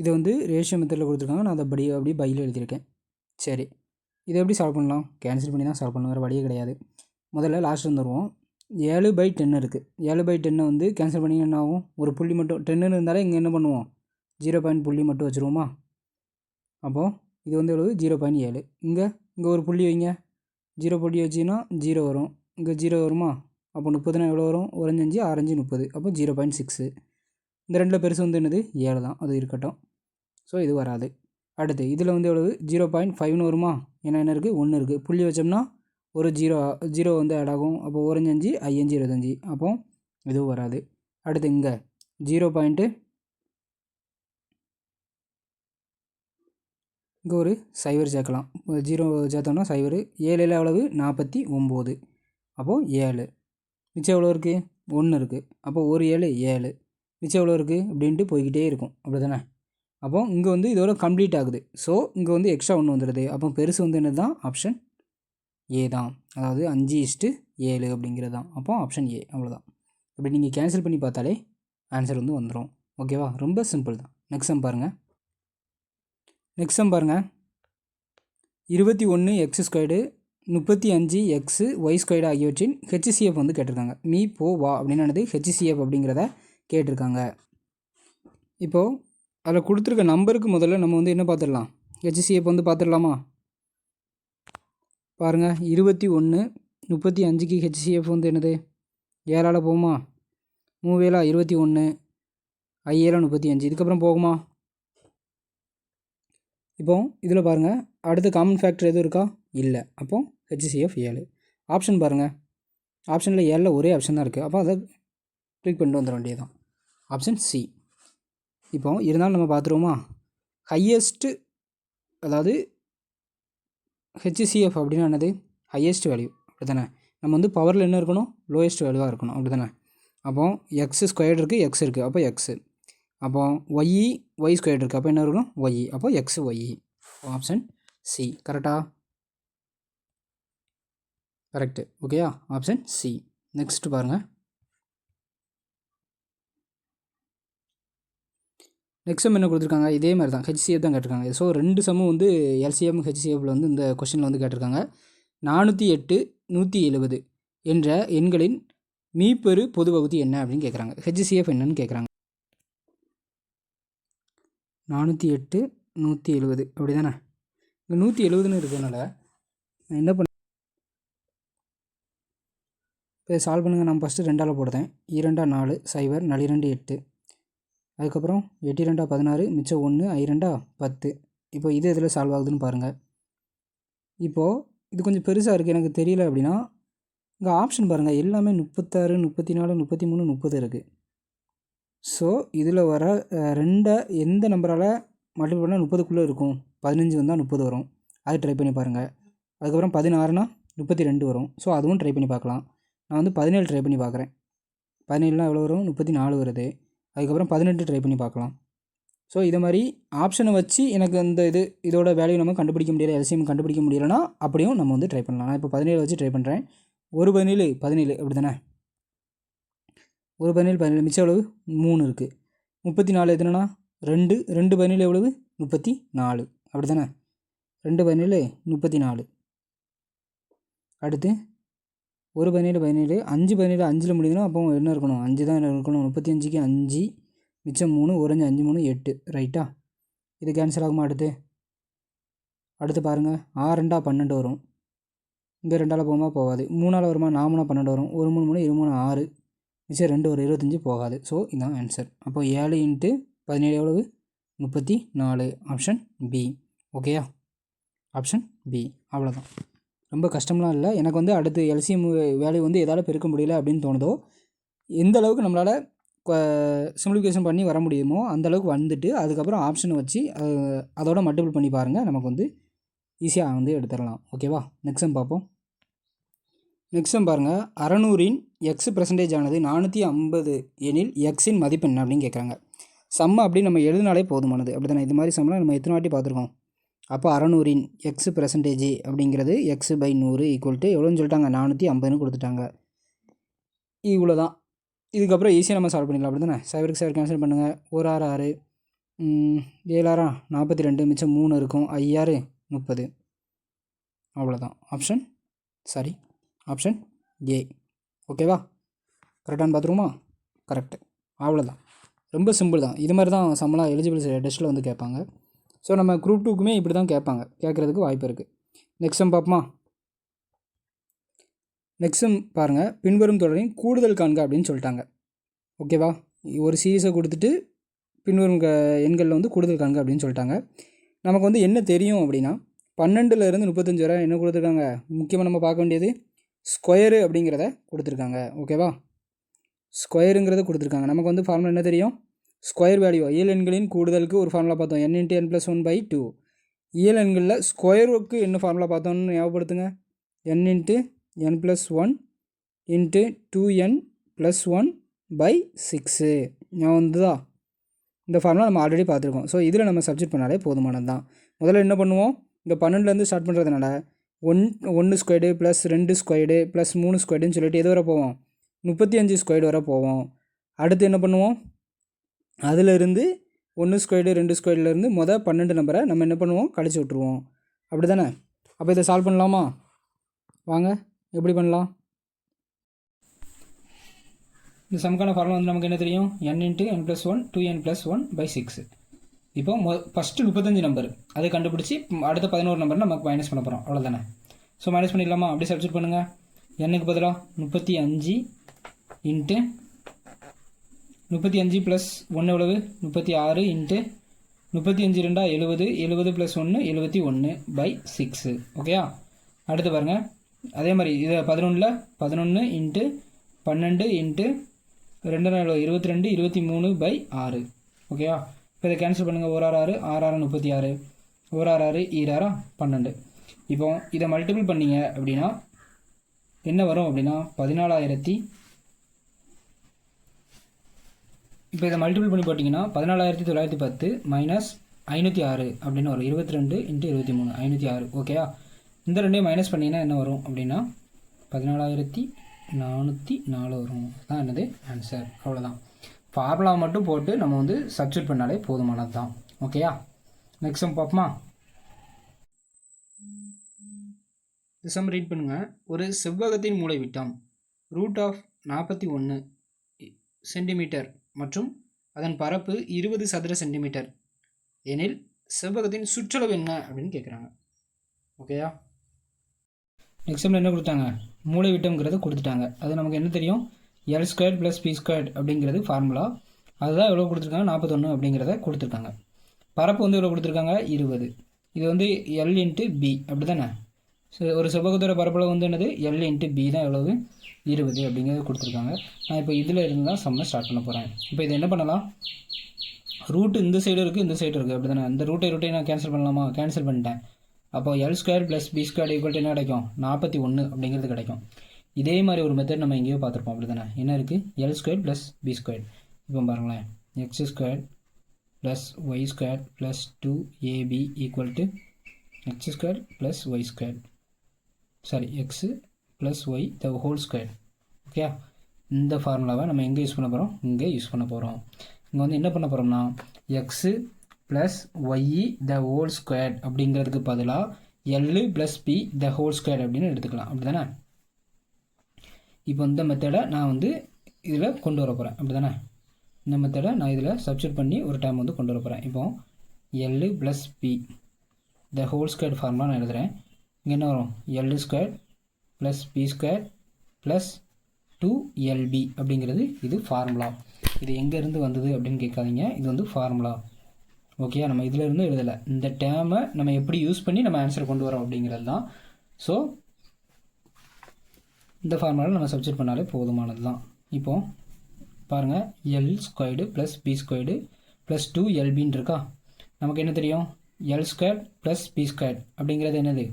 இது வந்து ரேஷியோ மெத்தடில் கொடுத்துருக்காங்க. நான் அதை அப்படியே பையில் எழுதியிருக்கேன். சரி, இதை எப்படி சால்வ் பண்ணலாம்? கேன்சல் பண்ணி தான் சால்வ் பண்ணணும், வேறு வழியே கிடையாது. முதல்ல லாஸ்ட் வந்துடுவோம். 7/10 இருக்குது. 7/10 வந்து கேன்சல் பண்ணி என்ன ஆகும்? ஒரு புள்ளி மட்டும் 10ன்னு இருந்தாலே இங்கே என்ன பண்ணுவோம்? 0 புள்ளி மட்டும் வச்சுருவோமா? அப்போது இது வந்து எவ்வளவு? 0.7. இங்கே ஒரு புள்ளி வைங்க. 0 புள்ளி வச்சிங்கன்னா 0 வரும். இங்கே 0 வருமா? அப்போ 30னா எவ்வளோ வரும்? 1 5 6 5 30. அப்போ 0.6. இந்த ரெண்டில் பெருசு வந்து என்னது? 7 தான். அது இருக்கட்டும். ஸோ இது வராது. அடுத்து இதில் வந்து எவ்வளவு? 0.5ன்னு வருமா? ஏன்னா என்ன இருக்குது? 1 இருக்குது. புள்ளி வச்சோம்னா ஒரு 0 வந்து ஆட் ஆகும். அப்போ 1 5 5 25. அப்போ இதுவும் வராது. அடுத்து இங்கே 0. இங்கே ஒரு 0 சேர்க்கலாம். 0 சேர்த்தோம்னா 0. 7 எவ்வளவு? 49. அப்போது 7. மிச்சம் எவ்வளோ இருக்குது? 1 இருக்குது. அப்போ ஒரு 7 7. மிச்சம் எவ்வளோ இருக்குது அப்படின்ட்டு போய்கிட்டே இருக்கும். அப்படி தானே? அப்போ இங்கே வந்து இதோட கம்ப்ளீட் ஆகுது. ஸோ இங்கே வந்து எக்ஸ்ட்ரா 1 வந்துடுது. அப்போ பெருசு வந்து என்னது தான்? ஆப்ஷன் ஏ தான். அதாவது 5:7 அப்படிங்கிறது தான். அப்போ ஆப்ஷன் ஏ. அவ்வளோதான். இப்படி நீங்கள் கேன்சல் பண்ணி பார்த்தாலே ஆன்சர் வந்து வந்துடும். ஓகேவா? ரொம்ப சிம்பிள் தான். நெக்ஸ்ட் சம் பாருங்கள். 21 x², 35 x y² ஆகியவற்றின் ஹெச்சிசிஎஃப் வந்து கேட்டிருக்காங்க. மீ போ வா அப்படின்னு ஹெச்சிசிஎஃப் அப்படிங்கிறத கேட்டிருக்காங்க. இப்போது அதில் கொடுத்துருக்க நம்பருக்கு முதல்ல நம்ம வந்து என்ன பார்த்துடலாம்? ஹெச்சிசிஎஃப் வந்து பார்த்துடலாமா? பாருங்கள், 21 35க்கு ஹெச்சிசிஎஃப் வந்து என்னது? 7ஆல் போகுமா? 3 21, 5 35. இதுக்கப்புறம் போகுமா? இப்போ இதில் பாருங்கள், அடுத்து காமன் ஃபேக்டர் எதுவும் இருக்கா? இல்லை. அப்போ ஹெச்சிசிஎஃப் 7. ஆப்ஷன் பாருங்கள். ஆப்ஷனில் 7ல் ஒரே ஆப்ஷன் தான் இருக்குது. அப்போ அதை கிளிக் பண்ணிட்டு வந்துட வேண்டியது தான். Option C. இப்போ இருந்தாலும் நம்ம பார்த்துருவோமா? ஹையஸ்ட்டு, அதாவது ஹெச்சிசிஎஃப் அப்படின்னா என்னது? Highest value. அப்படி தானே? நம்ம வந்து பவரில் என்ன இருக்கணும்? லோயஸ்ட் வேல்யூவாக இருக்கணும். அப்படி தானே? அப்போ x² இருக்குது, எக்ஸ் இருக்குது. அப்போ எக்ஸு. அப்போ y² இருக்குது. அப்போ என்ன இருக்கணும்? ஒய். அப்போ எக்ஸ் ஒய். Option C. கரெக்டா? கரெக்டு. ஓகேயா? Option C. நெக்ஸ்ட்டு பாருங்கள். நெக்ஸ்ட் சம் என்ன கொடுத்துருக்காங்க? இதே மாதிரி தான், ஹெச்சிசிஎஃப் தான் கேட்டிருக்காங்க. ஸோ 2 சம்மும் வந்து எல்சிஎம் ஹெச்சிசிஎஃப்பில் வந்து இந்த கொஸ்டினில் வந்து கேட்டிருக்காங்க. 408 170 என்ற எண்களின் மீப்பெரு பொது வகுதி என்ன அப்படின்னு கேட்குறாங்க. ஹெச்சிசிஎஃப் என்னன்னு கேட்குறாங்க. 408 170 அப்படி தானே? இங்கே 170ன்னு இருக்கிறதுனால நான் என்ன பண்ண, இப்போ சால்வ் பண்ணுங்கள். நான் ஃபஸ்ட்டு 2ஆல் போடுறேன். 2 4 0 4 2 8. அதுக்கப்புறம் 8 2 16, மிச்சம் 1, 2 10. இப்போ இது எதில் சால்வ் ஆகுதுன்னு பாருங்கள். இப்போது இது கொஞ்சம் பெருசாக இருக்குது, எனக்கு தெரியல அப்படின்னா இங்கே ஆப்ஷன் பாருங்கள். எல்லாமே 36, 34, 33, 30 இருக்குது. ஸோ இதில் வர 2 எந்த நம்பரால் மல்டிபிள் பண்ணால் 30க்குள்ளே இருக்கும்? 15 வந்தால் 30 வரும். அது ட்ரை பண்ணி பாருங்கள். அதுக்கப்புறம் 16னா 32 வரும். ஸோ அதுவும் ட்ரை பண்ணி பார்க்கலாம். நான் வந்து 17 ட்ரை பண்ணி பார்க்குறேன். 17லாம் எவ்வளோ வரும்? 34 வருது. அதுக்கப்புறம் 18 ட்ரை பண்ணி பார்க்கலாம். ஸோ இதை மாதிரி ஆப்ஷனை வச்சு எனக்கு அந்த இதோட வேல்யூ நம்ம கண்டுபிடிக்க முடியல, எல்சிஎம் கண்டுபிடிக்க முடியலைன்னா அப்படியும் நம்ம வந்து ட்ரை பண்ணலாம். நான் இப்போ 17 வச்சு ட்ரை பண்ணுறேன். ஒரு 17 17 அப்படி தானே? ஒரு 17 17, மிச்சம் எவ்வளவு? 3 இருக்குது. 34 எதுனா 2 17 எவ்வளவு? 34 அப்படி தானே? 2 17 34. அடுத்து ஒரு 17 17, 5 17 5ல் முடியுதுன்னா அப்போ என்ன இருக்கணும்? 5 தான் இருக்கணும். 35க்கு 5, மிச்சம் 3, 1 5 5 3 8. ரைட்டா? இது கேன்சல் ஆகுமா? அடுத்து பாருங்கள், 6 2 12 வரும். இங்கே 2ஆல் போகுமா? போகாது. 3ஆல் வருமா? 4 3 12 வரும். 1 3 3 23 6, மிச்சம் 2 ஒரு 25 போகாது. ஸோ இதுதான் ஆன்சர். அப்போ 7 × 17 எவ்வளவு? 34. Option B. ஓகேயா? Option B. அவ்வளோதான். ரொம்ப கஷ்டம்லாம் இல்லை. எனக்கு வந்து அடுத்து எல்சிஎம் வேல்யூ வந்து எதால் பெருக்க முடியல அப்படின்னு தோணுதோ, எந்த அளவுக்கு நம்மளால் சிம்பிளிஃபிகேஷன் பண்ணி வர முடியுமோ அந்தளவுக்கு வந்துட்டு அதுக்கப்புறம் ஆப்ஷனை வச்சு அதோட மல்டிபிள் பண்ணி பாருங்கள். நமக்கு வந்து ஈஸியாக வந்து எடுத்துடலாம். ஓகேவா? நெக்ஸ்ட் சம் பார்ப்போம். நெக்ஸ்ட் பாருங்கள், 600இன் எக்ஸ் பெர்சன்டேஜ் ஆனது 450 எனில் எக்ஸின் மதிப்பு என்ன அப்படின்னு கேட்குறாங்க. சம்ம அப்படி நம்ம எழுதினாலே போதுமானது. அப்படி தானே? இது மாதிரி சம்லாம் நம்ம எத்தனை வாட்டி பார்த்துருக்கோம். அப்போ 600இன் எக்ஸ் பெர்சன்டேஜ் அப்படிங்கிறது எக்ஸ் பை 100 ஈக்குவல் டு எவ்வளோன்னு சொல்லிட்டாங்க, 450ன்னு கொடுத்துட்டாங்க. இவ்வளோ தான். இதுக்கப்புறம் ஈஸியாக நம்ம சால்வ் பண்ணிடலாம். அப்படி தானே? சைவருக்கு சைவர் கேன்சல் பண்ணுங்கள். 1 6 6 7 6 42, மிச்சம் 3 இருக்கும். 5 6 30. அவ்வளோதான். Option A. ஓகேவா? கரெக்டானு பார்த்துருவோமா? கரெக்டு. அவ்வளோதான். ரொம்ப சிம்பிள் தான். இது மாதிரி தான் சம்மெல்லாம் எலிஜிபிள் டெஸ்ட்டில் வந்து கேட்பாங்க. ஸோ நம்ம குரூப் 2க்குமே இப்படி தான் கேட்பாங்க, கேட்குறதுக்கு வாய்ப்பு இருக்குது. நெக்ஸ்ட் சம் பார்ப்போமா? நெக்ஸ்ட் சம் பாருங்கள், பின்வரும் தொடரின் கூடுதல் காண்க அப்படின்னு சொல்லிட்டாங்க. ஓகேவா? ஒரு சீரீஸை கொடுத்துட்டு பின்வரும் எண்களில் வந்து கூடுதல் காண்க அப்படின்னு சொல்லிட்டாங்க. நமக்கு வந்து என்ன தெரியும் அப்படின்னா, 12லேருந்து 35 வரை என்ன கொடுத்துருக்காங்க, முக்கியமாக நம்ம பார்க்க வேண்டியது ஸ்கொயரு அப்படிங்கிறத கொடுத்துருக்காங்க. ஓகேவா? ஸ்கொயருங்கிறத கொடுத்துருக்காங்க. நமக்கு வந்து ஃபார்முலா என்ன தெரியும், ஸ்கொயர் வேல்யூ இயல் எண்களின் கூடுதலுக்கு ஒரு ஃபார்முலா பார்த்தோம், n × n+1/2. இயல் எண்களில் ஸ்கொயருக்கு என்ன ஃபார்முலா பார்த்தோம்னு ஞாபகப்படுத்துங்க, n × n+1 × 2n+1/6. ஞாபகம் வந்துதா? இந்த ஃபார்முலா நம்ம ஆல்ரெடி பார்த்துருக்கோம். ஸோ இதில் நம்ம சப்ஸ்டிட் பண்ணாலே போதுமானது தான். முதல்ல என்ன பண்ணுவோம், இந்த 12லேருந்து ஸ்டார்ட் பண்ணுறதுனால 1 ஸ்கொயர்டு ப்ளஸ் 2 ஸ்கொயர்டு ப்ளஸ் 3 ஸ்கொயர்டுன்னு சொல்லிட்டு எது வரை போவோம், 35 ஸ்கொயர்டு வரை போவோம். அடுத்து என்ன பண்ணுவோம், அதிலிருந்து 1 ஸ்கொயர்டு 2 ஸ்கொயர்டுலேருந்து 12 நம்பரை நம்ம என்ன பண்ணுவோம், கழிச்சு விட்ருவோம். அப்படி தானே? அப்போ இதை சால்வ் பண்ணலாமா? வாங்க, எப்படி பண்ணலாம்? இந்த சம்க்கான ஃபார்முலா வந்து நமக்கு என்ன தெரியும், n × n+1 2n+1/6. இப்போ ஃபஸ்ட்டு 35 நம்பர் அதை கண்டுபிடிச்சி அடுத்த 11 நம்பர் நமக்கு மைனஸ் பண்ண போகிறோம். அவ்வளோதானே? ஸோ மைனஸ் பண்ணிடலாமா? அப்படி சப்ஸ்டிட் பண்ணுங்கள். என்னுக்கு பதிலாக 35 × 35 + 1 எவ்வளவு, 36 × 35 2 70, 70 + 1 71/6. ஓகேயா? அடுத்து பாருங்கள், அதே மாதிரி இதை 11 11 × 12 × 2 22 23/6. ஓகேயா? இப்போ இதை கேன்சல் பண்ணுங்கள். 1 6 6 6 36, 1 6 6 12. இப்போ இதை மல்டிபிள் பண்ணிங்க அப்படின்னா என்ன வரும் அப்படின்னா 14,000. இப்போ இதை மல்டிபிள் பண்ணி போட்டிங்கன்னா 14,910 மைனஸ் 506 அப்படின்னு வரும். 22 × 23 506. ஓகேயா? இந்த ரெண்டையும் மைனஸ் பண்ணிங்கன்னா என்ன வரும் அப்படின்னா 14,404 வரும். தான் என்னது ஆன்சர். அவ்வளோதான். ஃபார்முலா மட்டும் போட்டு நம்ம வந்து சப்ஸ்டிட் பண்ணாலே போதுமானது தான். ஓகேயா? நெக்ஸ்ட் சம் பார்ப்போமா? இந்த சம் ரீட் பண்ணுங்கள். ஒரு செவ்வகத்தின் மூலைவிட்டம் √41 சென்டிமீட்டர் மற்றும் அதன் பரப்பு 20 சதுர சென்டிமீட்டர் எனில் செவ்வகத்தின் சுற்றளவு என்ன அப்படின்னு கேட்குறாங்க. ஓகேயா? நெக்ஸ்ட் சம்மில் என்ன கொடுத்தாங்க, மூலைவிட்டம்ங்கிறத கொடுத்துட்டாங்க. அது நமக்கு என்ன தெரியும், L² + P² அப்படிங்கிறது ஃபார்முலா. அதுதான் எவ்வளோ கொடுத்துருக்காங்க, 41 அப்படிங்கிறத கொடுத்துருக்காங்க. பரப்பு வந்து எவ்வளோ கொடுத்துருக்காங்க, 20. இது வந்து L × B அப்படி தானே? ஸோ ஒரு செவ்வகத்தோட பரப்பளவு வந்து என்னது, L × B தான் எவ்வளவு, 20 அப்படிங்கிறது கொடுத்துருக்காங்க. நான் இப்போ இதில் இருந்து தான் சம்மை ஸ்டார்ட் பண்ண போகிறேன். இப்போ இது என்ன பண்ணலாம், ரூட்டு இந்த சைடு இருக்குது இந்த சைடு இருக்குது அப்படி தானே? இந்த ரூட்டை நான் கேன்சல் பண்ணலாமா? கேன்சல் பண்ணிட்டேன். அப்போ L² + B² = என்ன கிடைக்கும், 41 அப்படிங்கிறது கிடைக்கும். இதே மாதிரி ஒரு மெத்தட் நம்ம எங்கேயோ பார்த்துருப்போம் அப்படி தானே? என்ன இருக்குது, L² + B². இப்போ பாருங்களேன், x² + y² + 2ab = x² + y². Sorry, x + y the whole square. Okay, இந்த ஃபார்முலாவை நம்ம எங்கே யூஸ் பண்ண போகிறோம், இங்கே யூஸ் பண்ண போகிறோம். இங்கே வந்து என்ன பண்ண போகிறோம்னா x + y the whole square அப்படிங்கிறதுக்கு பதிலாக L + P the whole square அப்படின்னு எடுத்துக்கலாம். அப்படி தானே? இப்போ இந்த மெத்தடை நான் வந்து இதில் கொண்டு வர போகிறேன். அப்படி தானே? இந்த மெத்தடை நான் இதில் சப்ஸ்டிட் பண்ணி ஒரு டைம் வந்து கொண்டு வர போகிறேன். இப்போ L + P the whole square formula நான் எழுதுகிறேன். இங்கே என்ன வரும், L² + P² + 2LB அப்படிங்கிறது இது ஃபார்முலா. இது எங்கேருந்து வந்தது அப்படின்னு கேட்காதீங்க, இது வந்து ஃபார்முலா. ஓகே, நம்ம இதிலேருந்து எழுதலை. இந்த டேர்மை நம்ம எப்படி யூஸ் பண்ணி நம்ம ஆன்சர் கொண்டு வரோம் அப்படிங்கிறது தான். ஸோ இந்த ஃபார்முலாவில் நம்ம சப்ஸ்டிட் பண்ணாலே போதுமானது தான். இப்போது பாருங்கள், L² + P² + 2LBன்னு இருக்கா. நமக்கு என்ன தெரியும், L² + P² அப்படிங்கிறது என்னது,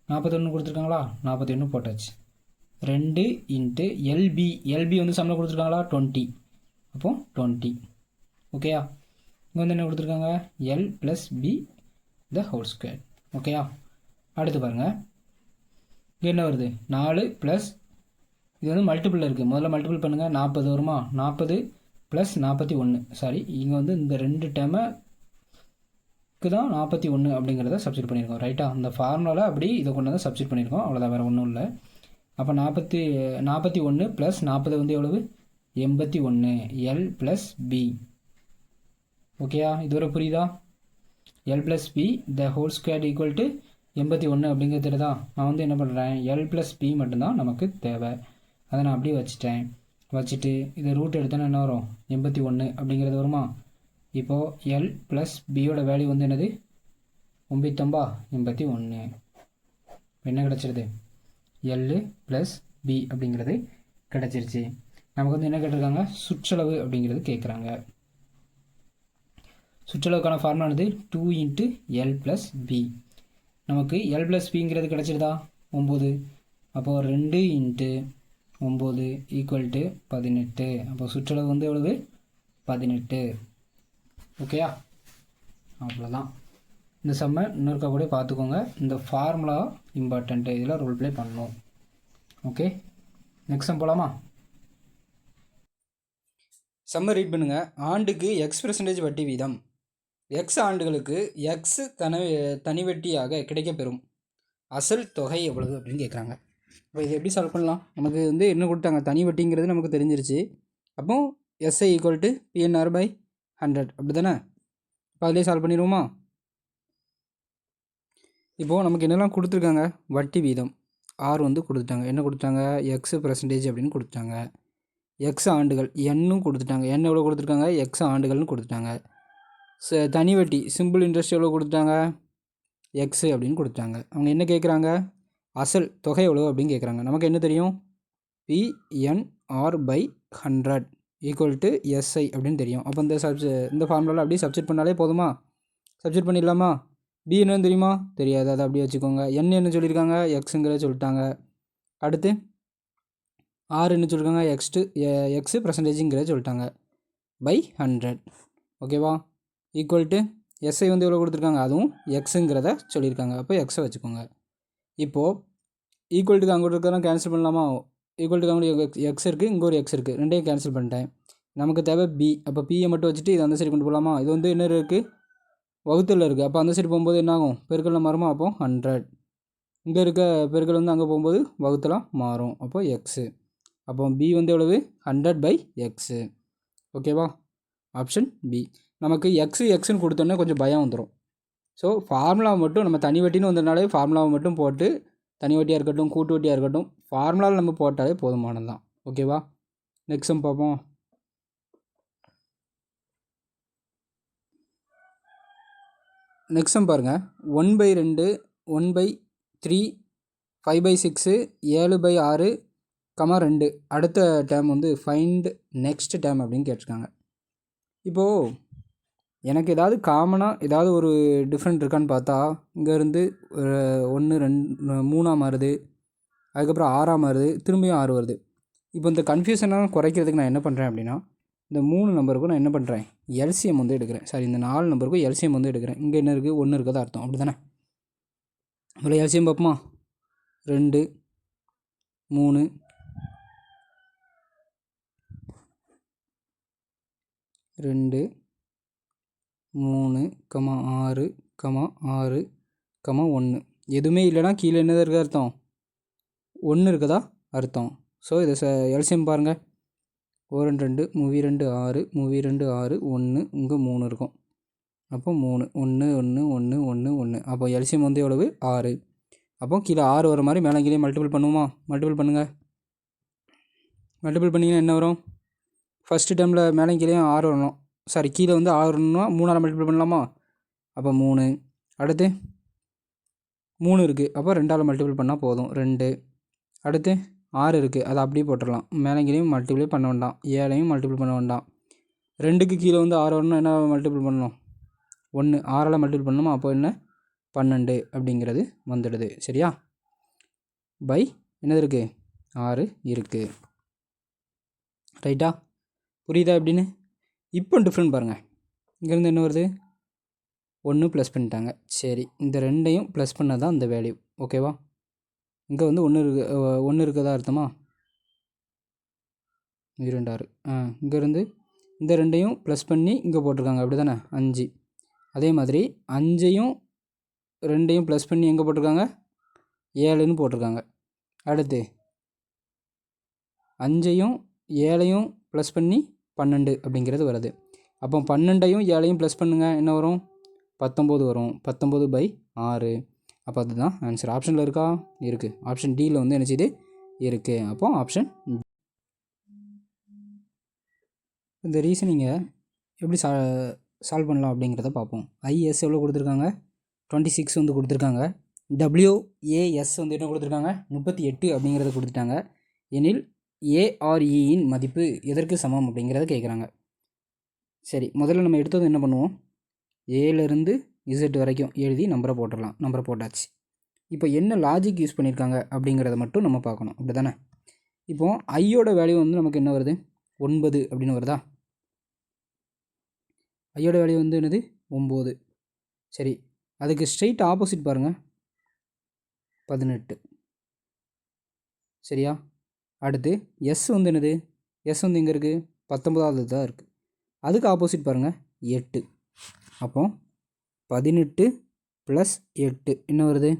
41 கொடுத்துருக்காங்களா, 41 போட்டாச்சு. 2 இன்ட்டு எல்பி, எல்பி வந்து சம்மில் கொடுத்துருக்காங்களா 20, அப்போது 20. ஓகேயா, இங்கே வந்து என்ன கொடுத்துருக்காங்க, L plus B the whole square. ஓகேயா, அடுத்து பாருங்கள், இங்கே என்ன வருது, 4 ப்ளஸ் இது வந்து மல்டிபிள் இருக்குது, முதல்ல மல்டிபிள் பண்ணுங்கள், 40 வருமா, 40 ப்ளஸ் 41, சாரி இங்கே வந்து இந்த 2 டேமுக்கு தான் 41 அப்படிங்கிறத சப்ஸ்டிட் பண்ணியிருக்கோம். ரைட்டா, அந்த ஃபார்முலாவில் அப்படி இதை கொண்டு வந்து சப்ஸ்டிட் பண்ணியிருக்கோம், அவ்வளோதான், வேறு ஒன்றும் இல்லை. அப்போ 41 ப்ளஸ் 40 வந்து எவ்வளவு, 81, எல் ப்ளஸ் பி. ஓகேயா, இதுவரை புரியுதா, L plus B the whole square equal to 81 அப்படிங்கிறது தான். நான் வந்து என்ன பண்ணுறேன், எல் ப்ளஸ் பி மட்டும்தான் நமக்கு தேவை, அதை நான் அப்படியே வச்சுட்டு இதை ரூட் எடுத்தோன்னா என்ன வரும், 81 அப்படிங்கிறது வருமா. இப்போது எல் ப்ளஸ் பியோட வேல்யூ வந்து என்னது, 81. என்ன கிடச்சிருது, எல் ப்ளஸ் பி அப்படிங்கிறது கிடச்சிருச்சு. நமக்கு வந்து என்ன கேட்டிருக்காங்க, சுற்றளவு அப்படிங்கிறது கேட்குறாங்க. சுற்றளவுக்கான ஃபார்முலானது 2 இன்ட்டு எல் ப்ளஸ் பி. நமக்கு எல் ப்ளஸ் பிங்கிறது கிடச்சிருதா 9, அப்போது 2 இன்ட்டு 9 ஈக்குவல் டு 18. அப்போ சுற்றளவு வந்து எவ்வளவு, 18. ஓகேயா, அவ்வளோதான். இந்த சம்மை இன்னொருக்கா கூட பார்த்துக்கோங்க, இந்த ஃபார்முலா இம்பார்ட்டண்ட்டு, இதில் ரோல் ப்ளே பண்ணணும். ஓகே, நெக்ஸ்ட் சம் போகலாமா. சம்மை ரீட் பண்ணுங்கள். ஆண்டுக்கு X% வட்டி வீதம் X ஆண்டுகளுக்கு X தனிவட்டியாக கிடைக்கப்பெறும் அசல் தொகை எவ்வளவு அப்படின்னு கேட்குறாங்க. இப்போ இதை எப்படி சால்வ் பண்ணலாம், நமக்கு வந்து என்ன கொடுத்தாங்க, தனி வட்டிங்கிறது நமக்கு தெரிஞ்சிருச்சு. அப்போ SI ஈக்குவல் டு PNR/100 அப்படி தானே. இப்போ அதிலே சால்வ் பண்ணிடுவோமா. இப்போது நமக்கு என்னெல்லாம் கொடுத்துருக்காங்க, வட்டி வீதம் R வந்து கொடுத்துட்டாங்க, என்ன கொடுத்துட்டாங்க, X% அப்படின்னு கொடுத்துட்டாங்க. X ஆண்டுகள் என்னும் கொடுத்துட்டாங்க, என்ன எவ்வளோ கொடுத்துருக்காங்க, X ஆண்டுகள்னு கொடுத்துட்டாங்க. தனி வட்டி சிம்பிள் இன்ட்ரெஸ்ட் எவ்வளோ கொடுத்துட்டாங்க, X அப்படின்னு கொடுத்துட்டாங்க. அவங்க என்ன கேட்குறாங்க, அசல் தொகை எவ்வளோ அப்படின்னு கேட்குறாங்க. நமக்கு என்ன தெரியும், PNR/100 ஈக்குவல் டு SI அப்படின்னு தெரியும். அப்போ இந்த ஃபார்முலாவில் அப்படியே சப்ஸ்டிட் பண்ணாலே போதுமா, சப்ஸ்டிட் பண்ணிடலாமா. பி என்னன்னு தெரியுமா, தெரியாது, அதை அப்படியே வச்சுக்கோங்க. என்ன சொல்லியிருக்காங்க, எக்ஸுங்கிறத சொல்லிட்டாங்க. அடுத்து ஆர் என்ன சொல்லியிருக்காங்க, X%ங்கிறத சொல்லிட்டாங்க, பை 100. ஓகேவா, ஈக்குவல் டு எஸ்ஐ வந்து எவ்வளோ கொடுத்துருக்காங்க, அதுவும் எக்ஸுங்கிறத சொல்லியிருக்காங்க. அப்போ எக்ஸை வச்சுக்கோங்க. இப்போது ஈக்குவல் டுக்கு அங்கே இருக்கிறதெல்லாம் கேன்சல் பண்ணலாமா, ஈக்குவல் டுக்கு அங்கே எக்ஸ் இருக்குது, இங்கே ஒரு எக்ஸ் இருக்குது, ரெண்டையும் கேன்சல் பண்ணிட்டேன். நமக்கு தேவை பி, அப்போ பியை மட்டும் வச்சுட்டு இது அந்த சைடு கொண்டு போகலாமா. இது வந்து என்ன இருக்குது, வகுத்தில் இருக்குது, அப்போ அந்த சைடு போகும்போது என்ன ஆகும், பெருக்கல் மாறுமா, அப்போ 100. இங்கே இருக்க பெருக்கல் வந்து அங்கே போகும்போது வகுத்தலாம் மாறும், அப்போ எக்ஸு. அப்போ பி வந்து எவ்வளவு, 100/X. ஓகேவா, ஆப்ஷன் பி. நமக்கு எக்ஸுன்னு கொடுத்தோன்னே கொஞ்சம் பயம் வந்துடும். ஸோ ஃபார்முலாவை மட்டும் நம்ம தனி வட்டின்னு வந்ததுனாலே ஃபார்முலாவை மட்டும் போட்டு, தனி வட்டியாக இருக்கட்டும் கூட்டு வட்டியாக இருக்கட்டும் ஃபார்முலாவில் நம்ம போட்டாலே போதுமானது தான். ஓகேவா, நெக்ஸ்ட் சம் பார்ப்போம். நெக்ஸ்ட் சம் பாருங்கள், 1/2, 1/3, 5/6, 7/6, 2. அடுத்த டேர்ம் வந்து ஃபைண்ட் நெக்ஸ்ட் டேர்ம் அப்படின்னு கேட்டிருக்காங்க. இப்போது எனக்கு ஏதாவது காமனாக ஏதாவது ஒரு டிஃப்ரெண்ட் இருக்கான்னு பார்த்தா, இங்கேருந்து 1 2 3 மாறுது, அதுக்கப்புறம் 6 மாறுது, திரும்பியும் 6 வருது. இப்போ இந்த கன்ஃபியூஷனாக குறைக்கிறதுக்கு நான் என்ன பண்ணுறேன் அப்படின்னா, இந்த 3 நம்பருக்கும் நான் என்ன பண்ணுறேன், எல்சிஎம் வந்து எடுக்கிறேன். சாரி, இந்த 4 நம்பருக்கும் எல்சிஎம் வந்து எடுக்கிறேன். இங்கே என்ன இருக்குது, 1 இருக்கிறதா அர்த்தம், அப்படி தானே. இவ்வளோ எல்சிஎம் பார்ப்போமா, 2 3 2 3, 6, 6, 1. எதுவுமே இல்லைனா கீழே என்னது இருக்கா அர்த்தம், 1 இருக்குதா அர்த்தம். ஸோ இதை எல்சிஎம் பாருங்கள், 1 2 3 2 6 3 2 6 1, இங்கே 3 இருக்கும். அப்போ 3 1 1 1 1 1. அப்போ எல்சிஎம் வந்து எவ்வளவு, 6. அப்போ கீழே 6 வர மாதிரி மேலே கீழே மல்டிபிள் பண்ணுவோமா, மல்டிபிள் பண்ணுங்கள். மல்டிபிள் பண்ணிங்கன்னா என்ன வரும், ஃபஸ்ட்டு டைமில் மேலே கீழே 6 வரணும், சாரி கீழே வந்து 6 வரணும்னா 3ஆல் மல்டிபிள் பண்ணலாமா. அப்போ 3, அடுத்து 3 இருக்குது, அப்போ 2ஆல் மல்டிபிள் பண்ணால் போதும், 2. அடுத்து 6 இருக்குது, அதை அப்படியே போட்டுடலாம், மேலேங்களையும் மல்டிபிள் பண்ண வேண்டாம், 7ஐயும் மல்டிபிள் பண்ண வேண்டாம். 2க்கு கீழே வந்து 6 வரணும், என்ன மல்டிபிள் பண்ணணும், 1, 6ஆல் மல்டிபிள் பண்ணணுமா, அப்போ என்ன 12 அப்படிங்கிறது வந்துடுது. சரியா, பை என்னது இருக்குது 6 இருக்குது. ரைட்டா? புரியுதா எப்படின்னு? இப்போ டிஃப்ரெண்ட் பாருங்கள். இங்கேருந்து என்ன வருது 1 ப்ளஸ் பண்ணிட்டாங்க. சரி, இந்த ரெண்டையும் ப்ளஸ் பண்ண தான் இந்த வேல்யூ. ஓகேவா? இங்கே வந்து 1 இருக்கதா அர்த்தமா? 2 6. இங்கேருந்து இந்த ரெண்டையும் ப்ளஸ் பண்ணி இங்கே போட்டிருக்காங்க. அப்படி தானே? 5. அதே மாதிரி 5ஐயும் 2ஐயும் ப்ளஸ் பண்ணி எங்கே போட்டிருக்காங்க 7ன்னு போட்டிருக்காங்க. அடுத்து 5ஐயும் 7ஐயும் ப்ளஸ் பண்ணி 12 அப்படிங்கிறது வருது. அப்போ 12ஐயும் 7ஐயும் ப்ளஸ் பண்ணுங்கள், என்ன வரும் 19 வரும். 19/6. அப்போ அதுதான் ஆன்சர். ஆப்ஷனில் இருக்கா? இருக்குது. ஆப்ஷன் டியில் வந்து என்ன செய்யுது இருக்குது. அப்போ ஆப்ஷன் இந்த ரீசனிங்கை எப்படி சால்வ் பண்ணலாம் அப்படிங்கிறத பார்ப்போம். ஐஎஸ் எவ்வளோ கொடுத்துருக்காங்க 26 வந்து கொடுத்துருக்காங்க. டபிள்யூஏஎஸ் வந்து என்ன கொடுத்துருக்காங்க 38 அப்படிங்கிறத கொடுத்துட்டாங்க. எனில் ஏஆர்இயின் மதிப்பு எதற்கு சமம் அப்படிங்கிறத கேட்குறாங்க. சரி, முதல்ல நம்ம எடுத்தது என்ன பண்ணுவோம், ஏலேருந்து இசட் வரைக்கும் எழுதி நம்பரை போட்டுடலாம். நம்பரை போட்டாச்சு. இப்போ என்ன லாஜிக் யூஸ் பண்ணியிருக்காங்க அப்படிங்கிறத மட்டும் நம்ம பார்க்கணும். அப்படி தானே? இப்போது ஐயோட வேல்யூ வந்து நமக்கு என்ன வருது 9 அப்படின்னு வருதா? ஐயோட வேல்யூ வந்து என்னது 9. சரி, அதுக்கு ஸ்ட்ரெயிட் ஆப்போசிட் பாருங்கள் 18. சரியா? அடுத்து எஸ் வந்து என்னது, எஸ் வந்து எங்கே இருக்குது 19வது தான் இருக்குது. அதுக்கு ஆப்போசிட் பாருங்கள் 8. அப்போ 18 + 8 என்ன வருது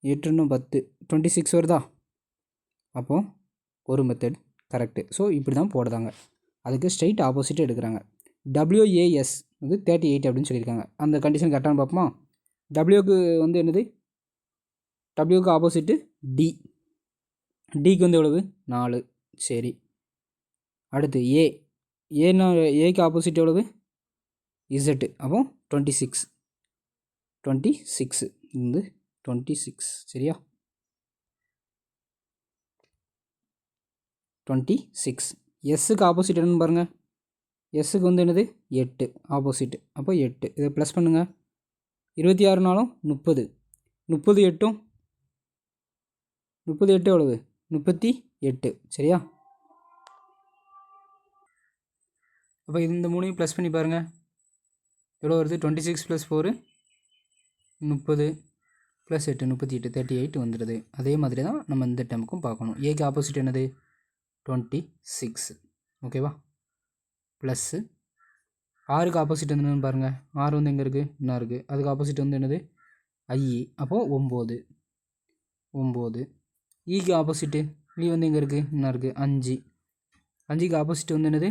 8 × 10 26 வருதா? அப்போது ஒரு மெத்தட் கரெக்டு. ஸோ இப்படி தான் போடுறாங்க. அதுக்கு ஸ்ட்ரெயிட் ஆப்போசிட் எடுக்கிறாங்க. WAS வந்து 38 அப்படின்னு சொல்லியிருக்காங்க. அந்த கண்டிஷன் கரெக்டானு பார்ப்போமா? டபிள்யூக்கு வந்து என்னது, டபிள்யூக்கு ஆப்போசிட்டு டி. டிக்கு வந்து எவ்வளவு 4. சரி, அடுத்து ஏன்னா ஏக்கு ஆப்போசிட் எவ்வளவு இசட்டு. அப்போ 26 வந்து 26. சரியா? 26. எஸ்ஸுக்கு ஆப்போசிட் என்னன்னு பாருங்கள். எஸ்ஸுக்கு வந்து என்னது 8 ஆப்போசிட்டு. அப்போ 8 இதை ப்ளஸ் பண்ணுங்கள். 26 நாளும் 30. 38 எவ்வளவு 38. சரியா? அப்போ இந்த மூணையும் ப்ளஸ் பண்ணி பாருங்கள் எவ்வளோ வருது 26 + 4 30 + 8 38 38 வந்துடுது. அதே மாதிரி தான் நம்ம இந்த டைமுக்கும் பார்க்கணும். ஏக்கு ஆப்போசிட் என்னது 26. ஓகேவா? ப்ளஸ்ஸு 6க்கு ஆப்போசிட் என்னன்னு பாருங்கள். 6 வந்து எங்கே இருக்குது இன்னும் இருக்குது. அதுக்கு ஆப்போசிட் வந்து என்னது ஐஇ. அப்போது 9. ஈக்கு ஆப்போசிட்டு ஈ வந்து எங்கே இருக்குது இன்னும் இருக்குது 5. 5க்கு ஆப்போசிட் வந்து என்னது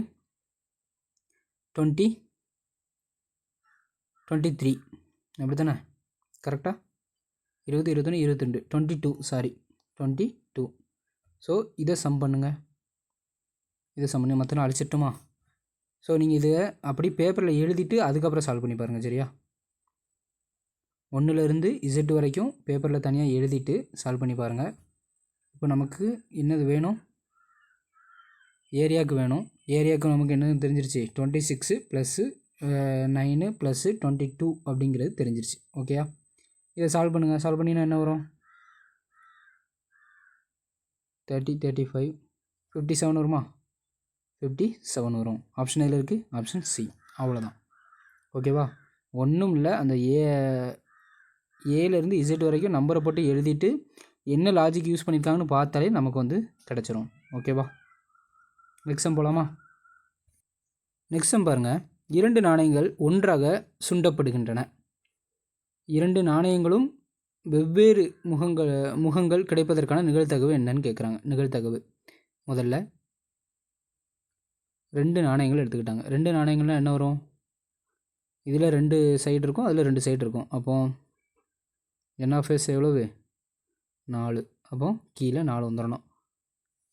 23. அப்படி தானே? கரெக்டாக 20 21 22 22. சாரி 22. ஸோ இதை சம் பண்ணுங்கள். மற்றெல்லாம் அழிச்சிட்டோமா? ஸோ நீங்கள் இதை அப்படி பேப்பரில் எழுதிட்டு அதுக்கப்புறம் சால்வ் பண்ணி பாருங்கள். சரியா? 1லேருந்து Z வரைக்கும் பேப்பரில் தனியாக எழுதிட்டு சால்வ் பண்ணி பாருங்கள். இப்போ நமக்கு என்னது வேணும், ஏரியாவுக்கு வேணும். ஏரியாவுக்கு நமக்கு என்னது தெரிஞ்சிருச்சு 26 + 9 + 22 அப்படிங்கிறது தெரிஞ்சிருச்சு. ஓகேயா? இதை சால்வ் பண்ணுங்கள். சால்வ் பண்ணினா என்ன வரும் 30 35 57 வருமா? 57 வரும். ஆப்ஷன் எதில் இருக்குது? Option C. அவ்வளோதான். ஓகேவா? ஒன்றும் இல்லை, அந்த ஏலேருந்து இசட் வரைக்கும் நம்பரை போட்டு எழுதிட்டு என்ன லாஜிக் யூஸ் பண்ணியிருக்காங்கன்னு பார்த்தாலே நமக்கு வந்து கிடச்சிரும். ஓகேவா? நெக்ஸ்ட் சம் போகலாமா? நெக்ஸ்ட் சம் பாருங்கள். 2 நாணயங்கள் ஒன்றாக சுண்டப்படுகின்றன. 2 நாணயங்களும் வெவ்வேறு முகங்கள் கிடைப்பதற்கான நிகழ்தகவு என்னன்னு கேட்குறாங்க. நிகழ்தகவு முதல்ல 2 நாணயங்கள் எடுத்துக்கிட்டாங்க. 2 நாணயங்கள்னால் என்ன வரும், இதில் 2 சைடு இருக்கும், அதில் 2 சைடு இருக்கும். அப்போது NF எவ்வளவு 4. அப்போ கீழே 4 வந்துடணும்.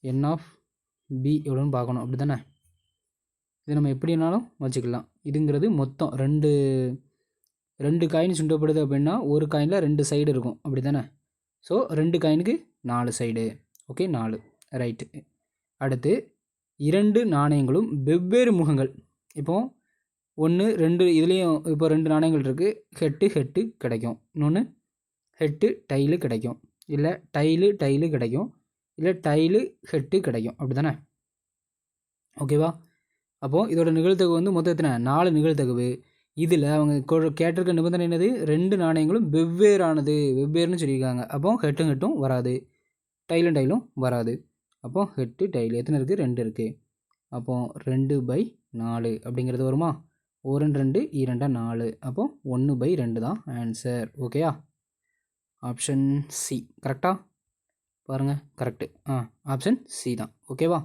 NB எவ்வளோன்னு பார்க்கணும். அப்படி தானே? இது நம்ம எப்படினாலும் வச்சுக்கலாம். இதுங்கிறது மொத்தம் 2 காயின் சுண்டப்படுது அப்படின்னா ஒரு காயினில் 2 சைடு இருக்கும். அப்படி தானே? So 2 காயினுக்கு 4 side. ஓகே, 4. ரைட்டு. அடுத்து 2 நாணயங்களும் வெவ்வேறு முகங்கள். இப்போது 1 2 இதுலேயும் இப்போ 2 நாணயங்கள் இருக்குது. ஹெட்டு கிடைக்கும், இன்னொன்று ஹெட்டு டைலு கிடைக்கும். இல்லை டைலு கிடைக்கும், இல்லை டைலு ஹெட்டு கிடைக்கும். அப்படி தானே? ஓகேவா? அப்போது இதோட நிகழ்தகவு வந்து மொத்தம் எத்தனை? 4 நிகழ்தகவு. இதில் அவங்க கேட்டிருக்க நிபந்தனை என்னது? 2 நாணயங்களும் வெவ்வேறுன்னு சொல்லியிருக்காங்க. அப்போ ஹெட்டும் வராது, டைலும் வராது. அப்போது ஹெட்டு டைலு எத்தனை இருக்குது? 2 இருக்குது. அப்போது 2/4 அப்படிங்கிறது வருமா? 1 2 2 4. அப்போது 1/2 தான் ஆன்சர். ஓகேயா? ஆப்ஷன் சி கரெக்டா? பாருங்கள், கரெக்டு. ஆப்ஷன் சி தான். ஓகேவா?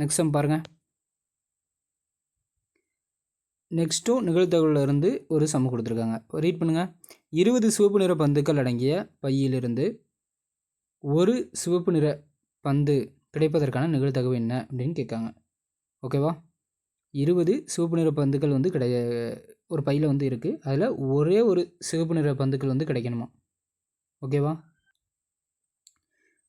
நெக்ஸ்ட் சம் பாருங்கள். நெக்ஸ்ட்டும் நிகழ்தகவில் இருந்து ஒரு சம் கொடுத்துருக்காங்க, ரீட் பண்ணுங்கள். 20 சிவப்பு நிற பந்துக்கள் அடங்கிய பையிலிருந்து ஒரு சிவப்பு நிற பந்து கிடைப்பதற்கான நிகழ்தகவு என்ன அப்படின்னு கேட்காங்க. ஓகேவா? 20 சிவப்பு நிற பந்துக்கள் வந்து ஒரு பையில் வந்து இருக்குது. அதில் ஒரே ஒரு சிவப்பு நிற பந்துக்கள் வந்து கிடைக்கணுமா? ஓகேவா?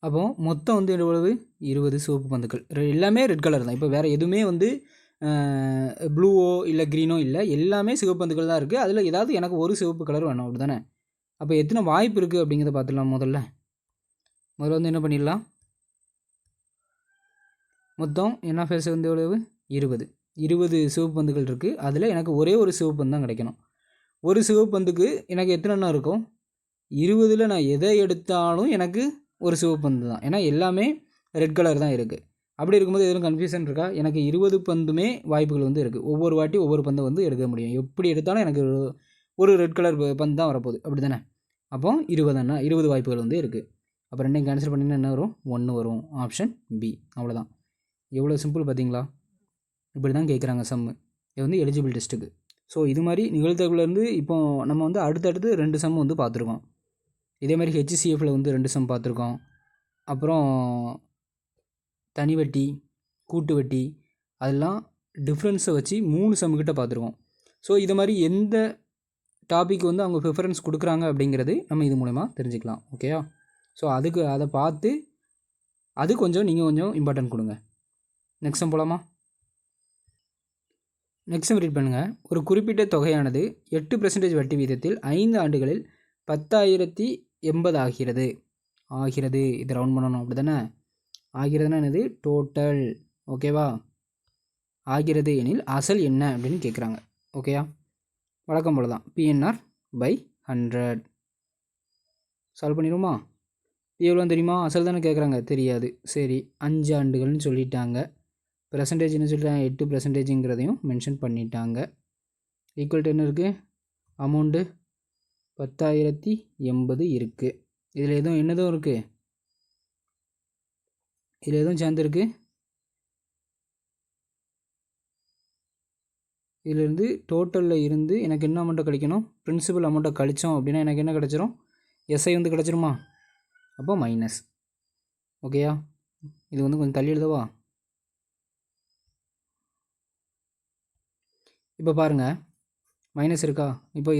அப்போது மொத்தம் வந்து எவ்வளவு? 20 சிவப்பு பந்துக்கள். எல்லாமே ரெட் கலர் தான். இப்போ வேறு எதுவுமே வந்து ப்ளூவோ இல்லை க்ரீனோ இல்லை, எல்லாமே சிவப்பு பந்துக்கள் தான் இருக்குது. அதில் ஏதாவது எனக்கு ஒரு சிவப்பு கலர் வேணும், அப்படி தானே? அப்போ எத்தனை வாய்ப்பு இருக்குது அப்படிங்கிறத பார்த்துடலாம். முதல்ல வந்து என்ன பண்ணிடலாம், மொத்தம் என்ன ஃபேஸ் வந்து எவ்வளவு? 20 சிவப்பு பந்துகள் இருக்குது. அதில் எனக்கு ஒரே ஒரு சிவப்பு பந்து தான் கிடைக்கணும். ஒரு சிவப்பு பந்துக்கு எனக்கு எத்தனை இருக்கும்? 20ல் நான் எதை எடுத்தாலும் எனக்கு ஒரு சிவப்பு பந்து தான். ஏன்னா எல்லாமே ரெட் கலர் தான் இருக்குது. அப்படி இருக்கும்போது எதுவும் கன்ஃபியூஷன் இருக்கா? எனக்கு 20 பந்துமே வாய்ப்புகள் வந்து இருக்குது. ஒவ்வொரு வாட்டி ஒவ்வொரு பந்தை வந்து எடுக்க முடியும். எப்படி எடுத்தாலும் எனக்கு ஒரு ரெட் கலர் பந்து தான் வரப்போகுது, அப்படி தானே? அப்போ 20 வாய்ப்புகள் வந்து இருக்குது. அப்போ ரெண்டையும் கேன்சல் பண்ணிங்கன்னா என்ன வரும்? 1 வரும். Option B. அவ்வளோதான். எவ்வளோ சிம்பிள் பார்த்தீங்களா? இப்படி தான் கேட்குறாங்க சம்மு. இது வந்து எலிஜிபிள் டெஸ்ட்டுக்கு. ஸோ இது மாதிரி நிகழ்தகவுலேருந்து இப்போ நம்ம வந்து அடுத்தடுத்து 2 சம் வந்து பார்த்துருக்கோம். இதே மாதிரி ஹெச்சிசிஎஃப்பில் வந்து 2 சம் பார்த்துருக்கோம். அப்புறம் தனி வட்டி, கூட்டு வட்டி, அதெல்லாம் டிஃப்ரென்ஸை வச்சு 3 சம்முக்கிட்ட பார்த்துருக்கோம். ஸோ இது மாதிரி எந்த டாபிக் வந்து அவங்க ப்ரிஃபரன்ஸ் கொடுக்குறாங்க அப்படிங்கிறது நம்ம இது மூலமா தெரிஞ்சுக்கலாம். ஓகேயா? ஸோ அதை பார்த்து அது நீங்கள் கொஞ்சம் இம்பார்ட்டன்ட் கொடுங்க. நெக்ஸ்ட் சம் போகலாமா? நெக்ஸ்ட் சம் ரீட் பண்ணுங்கள். ஒரு குறிப்பிட்ட தொகையானது 8% வட்டி வீதத்தில் 5 ஆண்டுகளில் 10,080 ஆகிறது. இது ரவுண்ட் பண்ணணும், அப்படி தானே? ஆகிறதுனா என்னது? டோட்டல். ஓகேவா? ஆகிறது எனில் அசல் என்ன அப்படின்னு கேட்குறாங்க. ஓகேயா? வழக்கம் போல தான் PNR by 100 சால்வ் பண்ணிடுவோமா? எவ்வளோ தெரியுமா? அசல் தானே கேட்குறாங்க, தெரியாது. சரி, 5 ஆண்டுகள்னு சொல்லிட்டாங்க. பெர்சன்டேஜ்னு சொல்லிட்டாங்க, 8%ங்கிறதையும் மென்ஷன் பண்ணிட்டாங்க. ஈக்குவல் டு என்ன இருக்குது? அமௌண்ட்டு 10,080 இருக்குது. இதில் எதுவும் என்னதும் இருக்குது? இதில் எதுவும் சேர்ந்துருக்கு? இதிலிருந்து டோட்டலில் இருந்து எனக்கு என்ன அமௌண்ட்டை கழிக்கணும்? பிரின்சிபல் அமௌண்ட்டை கழித்தோம் அப்படின்னா எனக்கு என்ன கிடச்சிரும்? எஸ்ஐ வந்து கிடச்சிருமா? அப்போ மைனஸ். ஓகேயா? இது வந்து கொஞ்சம் தள்ளி எழுதவா? இப்போ பாருங்கள், மைனஸ் இருக்கா? இப்போ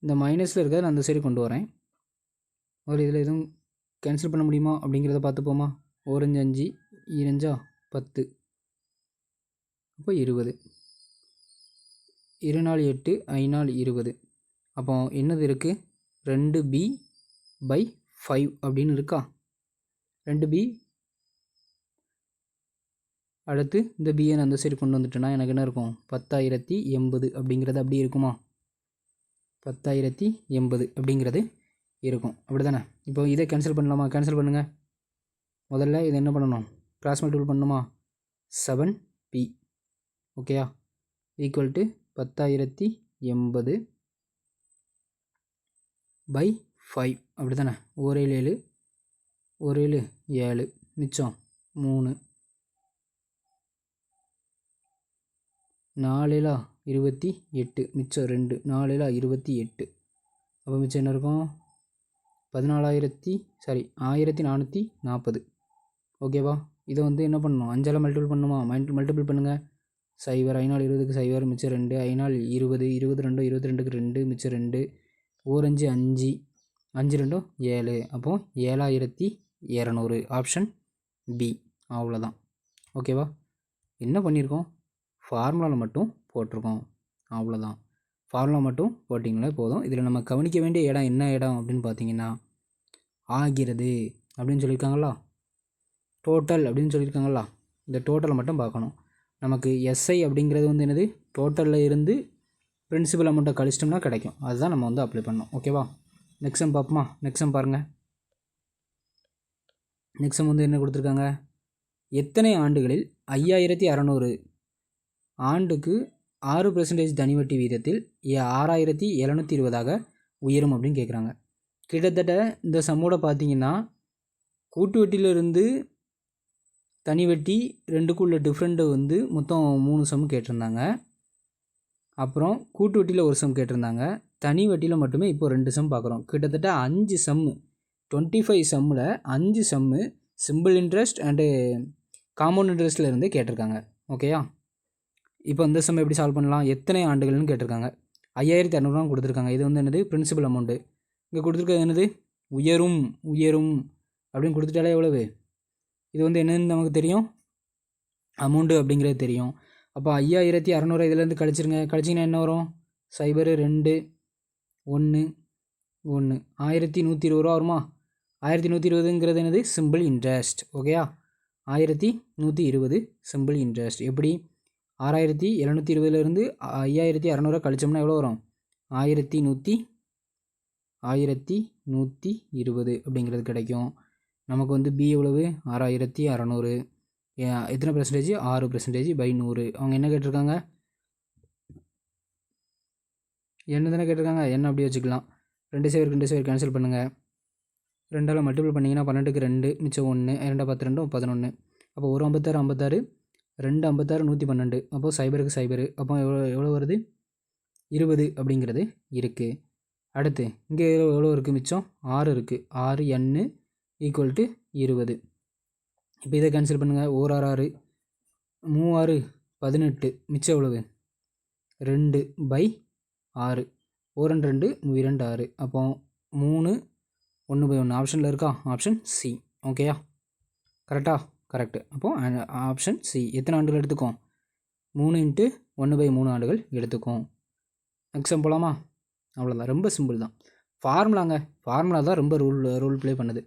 இந்த மைனஸில் இருக்கிறத நான் அந்த சைடு கொண்டு வரேன். ஒரு இதில் எதுவும் கேன்சல் பண்ண முடியுமா அப்படிங்கிறத பார்த்துப்போமா? 1 5 2 10, அப்போ 20, 2 4 8, 5 4 20. அப்போ என்னது இருக்குது? 2b/5 அப்படின்னு இருக்கா? 2b. அடுத்து இந்த பிஏ அந்த சைடு கொண்டு வந்துட்டேன்னா எனக்கு என்ன இருக்கும்? 10,080 அப்படிங்கிறது அப்படி இருக்குமா? 10,080 அப்படிங்கிறது இருக்கும், அப்படி தானே? இப்போ இதை கேன்சல் பண்ணலாமா? கேன்சல் பண்ணுங்கள். முதல்ல இதை என்ன பண்ணணும்? கிராஸ் மல்டிபிள் பண்ணணுமா? 7p. ஓகேயா? ஈக்குவல் டு 10,080/5 அப்படி தானே? 1 7 1 7 7, மிச்சம் 3, 4 28, மிச்சம் 2, 4 28. அப்போ மிச்சம் என்ன இருக்கும்? 1440. ஓகேவா? இதை வந்து என்ன பண்ணணும்? 5ஆல் மல்டிபிள் பண்ணணுமா? மல்டிபிள் பண்ணுங்கள். 0 5 4 20க்கு 0, மிச்சம் 2, 5 4 20, 22 22க்கு 2, மிச்சம் 2, 1 5 5, 5 2 7. அப்போது 7,200. Option B. அவ்வளோதான். ஓகேவா? என்ன பண்ணியிருக்கோம்? ஃபார்முலாவில் மட்டும் போட்டிருக்கோம், அவ்வளோதான். ஃபார்முலா மட்டும் போட்டிங்களே போதும். இதில் நம்ம கவனிக்க வேண்டிய இடம் என்ன இடம் அப்படின்னு பார்த்தீங்கன்னா, ஆகிறது அப்படின்னு சொல்லியிருக்காங்களா, டோட்டல் அப்படின்னு சொல்லியிருக்காங்களா, இந்த டோட்டலை மட்டும் பார்க்கணும். நமக்கு எஸ்ஐ அப்படிங்கிறது வந்து என்னது, டோட்டலில் இருந்து பிரின்சிபல் அமௌண்ட்டை கழிச்சிட்டோம்னா கிடைக்கும். அதுதான் நம்ம வந்து அப்ளை பண்ணோம். ஓகேவா, நெக்ஸ்ட் சம் பார்ப்போமா. நெக்ஸ்ட் சம் பாருங்கள். நெக்ஸ்ட் சம் வந்து என்ன கொடுத்துருக்காங்க, எத்தனை ஆண்டுகளில் 5600 ஆண்டுக்கு 6% தனி வட்டி வீதத்தில் 6720 உயரும் அப்படின்னு கேட்குறாங்க. கிட்டத்தட்ட இந்த சம்மோட பார்த்தீங்கன்னா கூட்டு வட்டியிலிருந்து தனி வட்டி ரெண்டுக்குள்ள டிஃப்ரெண்ட்டு வந்து மொத்தம் 3 சம் கேட்டிருந்தாங்க. அப்புறம் கூட்டு வட்டியில் ஒரு சம் கேட்டிருந்தாங்க. தனி வட்டியில் மட்டுமே இப்போ 2 சம் பார்க்குறோம். கிட்டத்தட்ட 5 சம்மு, 25 சம்மில் 5 sum simple interest and compound இன்ட்ரெஸ்ட்டில் இருந்து கேட்டிருக்காங்க. ஓகேயா, இப்போ இந்த சம் எப்படி சால்வ் பண்ணலாம், எத்தனை ஆண்டுகள்னு கேட்டிருக்காங்க. 5600 கொடுத்துருக்காங்க. இது வந்து என்னது, பிரின்சிபல் அமௌண்ட்டு. இங்கே கொடுத்துருக்கிறது என்னது, உயரும் உயரும் அப்படின்னு கொடுத்துட்டாலே எவ்வளவு, இது வந்து என்னன்னு நமக்கு தெரியும், அமௌண்ட்டு அப்படிங்கிறது தெரியும். அப்போ 5600 இதிலேருந்து கழிச்சிருங்க. கழிச்சிங்கன்னா என்ன வரும், 0 2 1 1 1120 வருமா. 1120ங்கிறது என்னது, சிம்பிள் இன்ட்ரெஸ்ட். ஓகேயா, 1120 சிம்பிள் இன்ட்ரெஸ்ட். எப்படி, 6720லேருந்து 5600 கழிச்சோம்னா எவ்வளோ வரும், 1120 அப்படிங்கிறது கிடைக்கும். நமக்கு வந்து பி எவ்வளவு, 6600. எத்தனை பெர்சன்டேஜ், 6%/100. அவங்க என்ன கேட்டிருக்காங்க, என்ன தானே கேட்டிருக்காங்க, என்ன அப்படி வச்சுக்கலாம். 2 சேவர் கேன்சல் பண்ணுங்கள். 2ஆல் மல்டிபிள் பண்ணிங்கன்னா 12க்கு 2 மிச்சம் 1, 2 10 2 11. அப்போ 1 56 56, 2 56 112. அப்போது 0க்கு 0. அப்போ எவ்வளோ வருது, 20 அப்படிங்கிறது இருக்குது. அடுத்து இங்கே எவ்வளோ இருக்குது, மிச்சம் 6 இருக்குது. 6n = 20. இப்போ இதை கேன்சல் பண்ணுங்கள். 1 6 6 18, மிச்சம் எவ்வளவு, 2/6. 1 2 2 6. அப்போ 3 1/1 ஆப்ஷனில் இருக்கா, ஆப்ஷன் சி. ஓகேயா, கரெக்டா, கரெக்டு. அப்போது ஆப்ஷன் சி எத்தனை ஆண்டுகள் எடுத்துக்கும், 3 × 1/3 ஆண்டுகள் எடுத்துக்கும். எக்ஸாம் போகலாமா. அவ்வளோதான், ரொம்ப சிம்பிள் தான். ஃபார்முலா தான் ரொம்ப ரூல் ப்ளே பண்ணுது.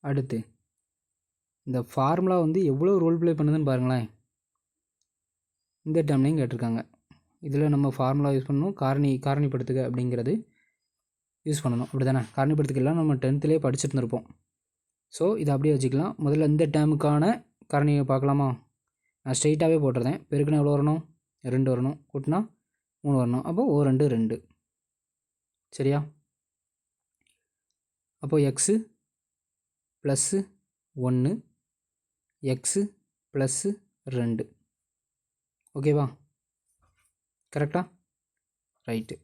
அடுத்து இந்த ஃபார்முலா வந்து எவ்வளோ ரோல் ப்ளே பண்ணுதுன்னு பாருங்களேன். இந்த டேர்ம்லையும் கேட்டிருக்காங்க. இதில் நம்ம ஃபார்முலா யூஸ் பண்ணணும், காரணிப்படுத்துக அப்படிங்கிறது யூஸ் பண்ணணும். அப்படி தானே, காரணிப்படுத்துக்கலாம் நம்ம 10th படிச்சுருந்துருப்போம். ஸோ இதை அப்படியே வச்சுக்கலாம். முதல்ல இந்த டேர்முக்கான காரணியை பார்க்கலாமா. நான் ஸ்ட்ரெயிட்டாகவே போட்டுறேன். பெருக்குனா எவ்வளோ வரணும், 2 வரணும். கூட்டினா 3 வரணும். அப்போது 2 2. சரியா, அப்போது எக்ஸு ப்ளஸ்ஸு 1 எக்ஸு ப்ளஸ்ஸு 2. ஓகேவா, கரெக்டா, ரைட்டு.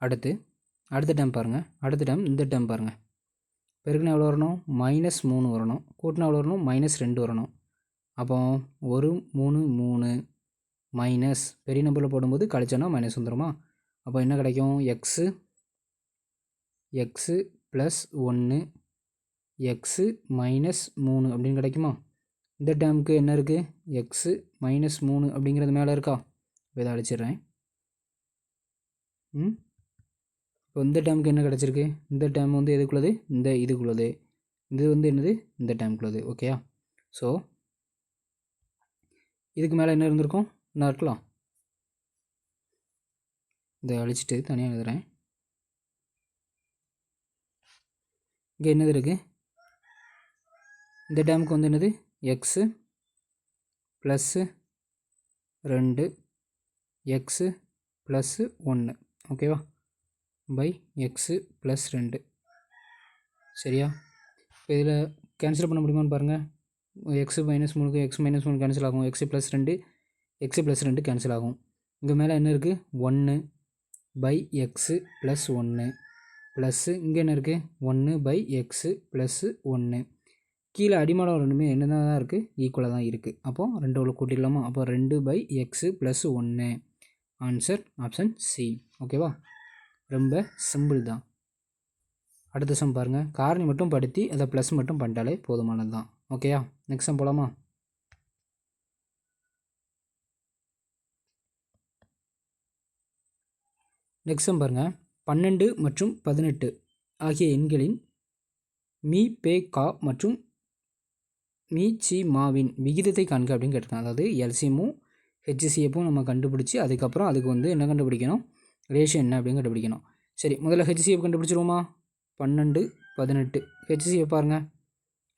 அடுத்த டேம் பாருங்கள். அடுத்த டேம் இந்த டேம் பாருங்கள். பெருக்குனா எவ்வளோ வரணும், -3 வரணும். கூட்டினா எவ்வளோ வரணும், -2 வரணும். அப்போ 1 3 3 மைனஸ் பெரிய நம்பரில் போடும்போது கழிச்சோன்னா மைனஸ் வந்துடுமா. அப்போ என்ன கிடைக்கும், எக்ஸு ப்ளஸ் 1 எக்ஸு -3 அப்படின்னு கிடைக்குமா. இந்த டேமுக்கு என்ன இருக்குது, எக்ஸு -3 அப்படிங்கிறது மேலே இருக்கா. இதை அழிச்சிடுறேன். இப்போ இந்த டேமுக்கு என்ன கிடச்சிருக்கு, இந்த டேம் வந்து எதுக்குள்ளது, இதுக்குள்ளது. இது வந்து என்னது, இந்த டேமுக்குள்ளது. ஓகேயா, ஸோ இதுக்கு மேலே என்ன இருந்திருக்கும், என்ன இருக்கலாம். இதை அழிச்சிட்டு தனியாக எழுதுகிறேன். இங்கே என்னது இருக்குது, இந்த டேமுக்கு வந்து என்னது, எக்ஸு ப்ளஸ்ஸு 2 எக்ஸு ப்ளஸ்ஸு 1. ஓகேவா, பை எக்ஸு ப்ளஸ் 2. சரியா, இப்போ இதில் கேன்சல் பண்ண முடியுமான்னு பாருங்கள். எக்ஸு -3க்கு எக்ஸ் -3 கேன்சல் ஆகும். எக்ஸு ப்ளஸ் 2 கேன்சல் ஆகும். இங்கே மேலே என்ன இருக்குது, 1 பை எக்ஸு ப்ளஸ் 1 ப்ளஸ்ஸு இங்கே என்ன இருக்குது, 1 பை எக்ஸு ப்ளஸ்ஸு 1. கீழே அடிமானம் ரெண்டுமே என்ன தான் இருக்குது, ஈக்குவலாக தான் இருக்குது. அப்போது 2 உள்ள கூட்டிடலாமா. அப்போ 2 by X plus 1. Answer option C. ஓகேவா, ரொம்ப சிம்பிள் தான். அடுத்த சம் பாருங்கள். காரணி மட்டும் படுத்தி அதை ப்ளஸ் மட்டும் பண்ணிட்டாலே போதுமானது தான். ஓகேயா, நெக்ஸ்ட் சம் போகலாமா. நெக்ஸ்ட் சம் பாருங்கள். 12 மற்றும் 18 ஆகிய எண்களின் மீ பே கா மற்றும் மீ சி மாவின் விகிதத்தை காண்க அப்படின்னு கேட்டிருக்காங்க. அதாவது எல்சிஎம்மும் ஹெச்சிசிஎஃப்பும் நம்ம கண்டுபிடிச்சி அதுக்கப்புறம் அதுக்கு வந்து என்ன கண்டுபிடிக்கணும், ரேஷியோ என்ன அப்படின்னு கண்டுபிடிக்கணும். சரி, முதல்ல ஹெச்சிசிஎஃப் கண்டுபிடிச்சிருவோமா? 12 18. ஹெச்சிசிஎஃப் பாருங்கள்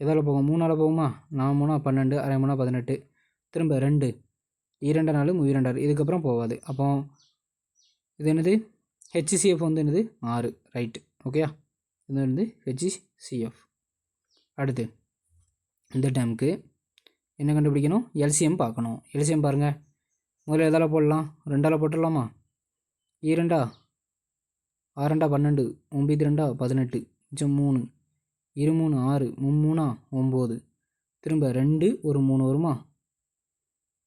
எதால் போகும்? 3ஆல் போகுமா? 4 3 12, அரை 3 18, திரும்ப 2 2 4 2 6, இதுக்கப்புறம் போகாது. அப்போ இது என்னது? ஹெச்சிசிஎஃப் வந்து என்னது? 6. ரைட்டு. ஓகேயா? இது வந்து ஹெச்சிசிஎஃப். அடுத்து இந்த டேமுக்கு என்ன கண்டுபிடிக்கணும்? எல்சிஎம் பார்க்கணும். எல்சிஎம் பாருங்கள், முதல்ல எதால் போடலாம்? 2ஆல் போட்டுடலாமா? 2 6 12, 9 2 18, மிச்சம் 3 2 3 6, 3 9, திரும்ப 2 ஒரு 3 வருமா?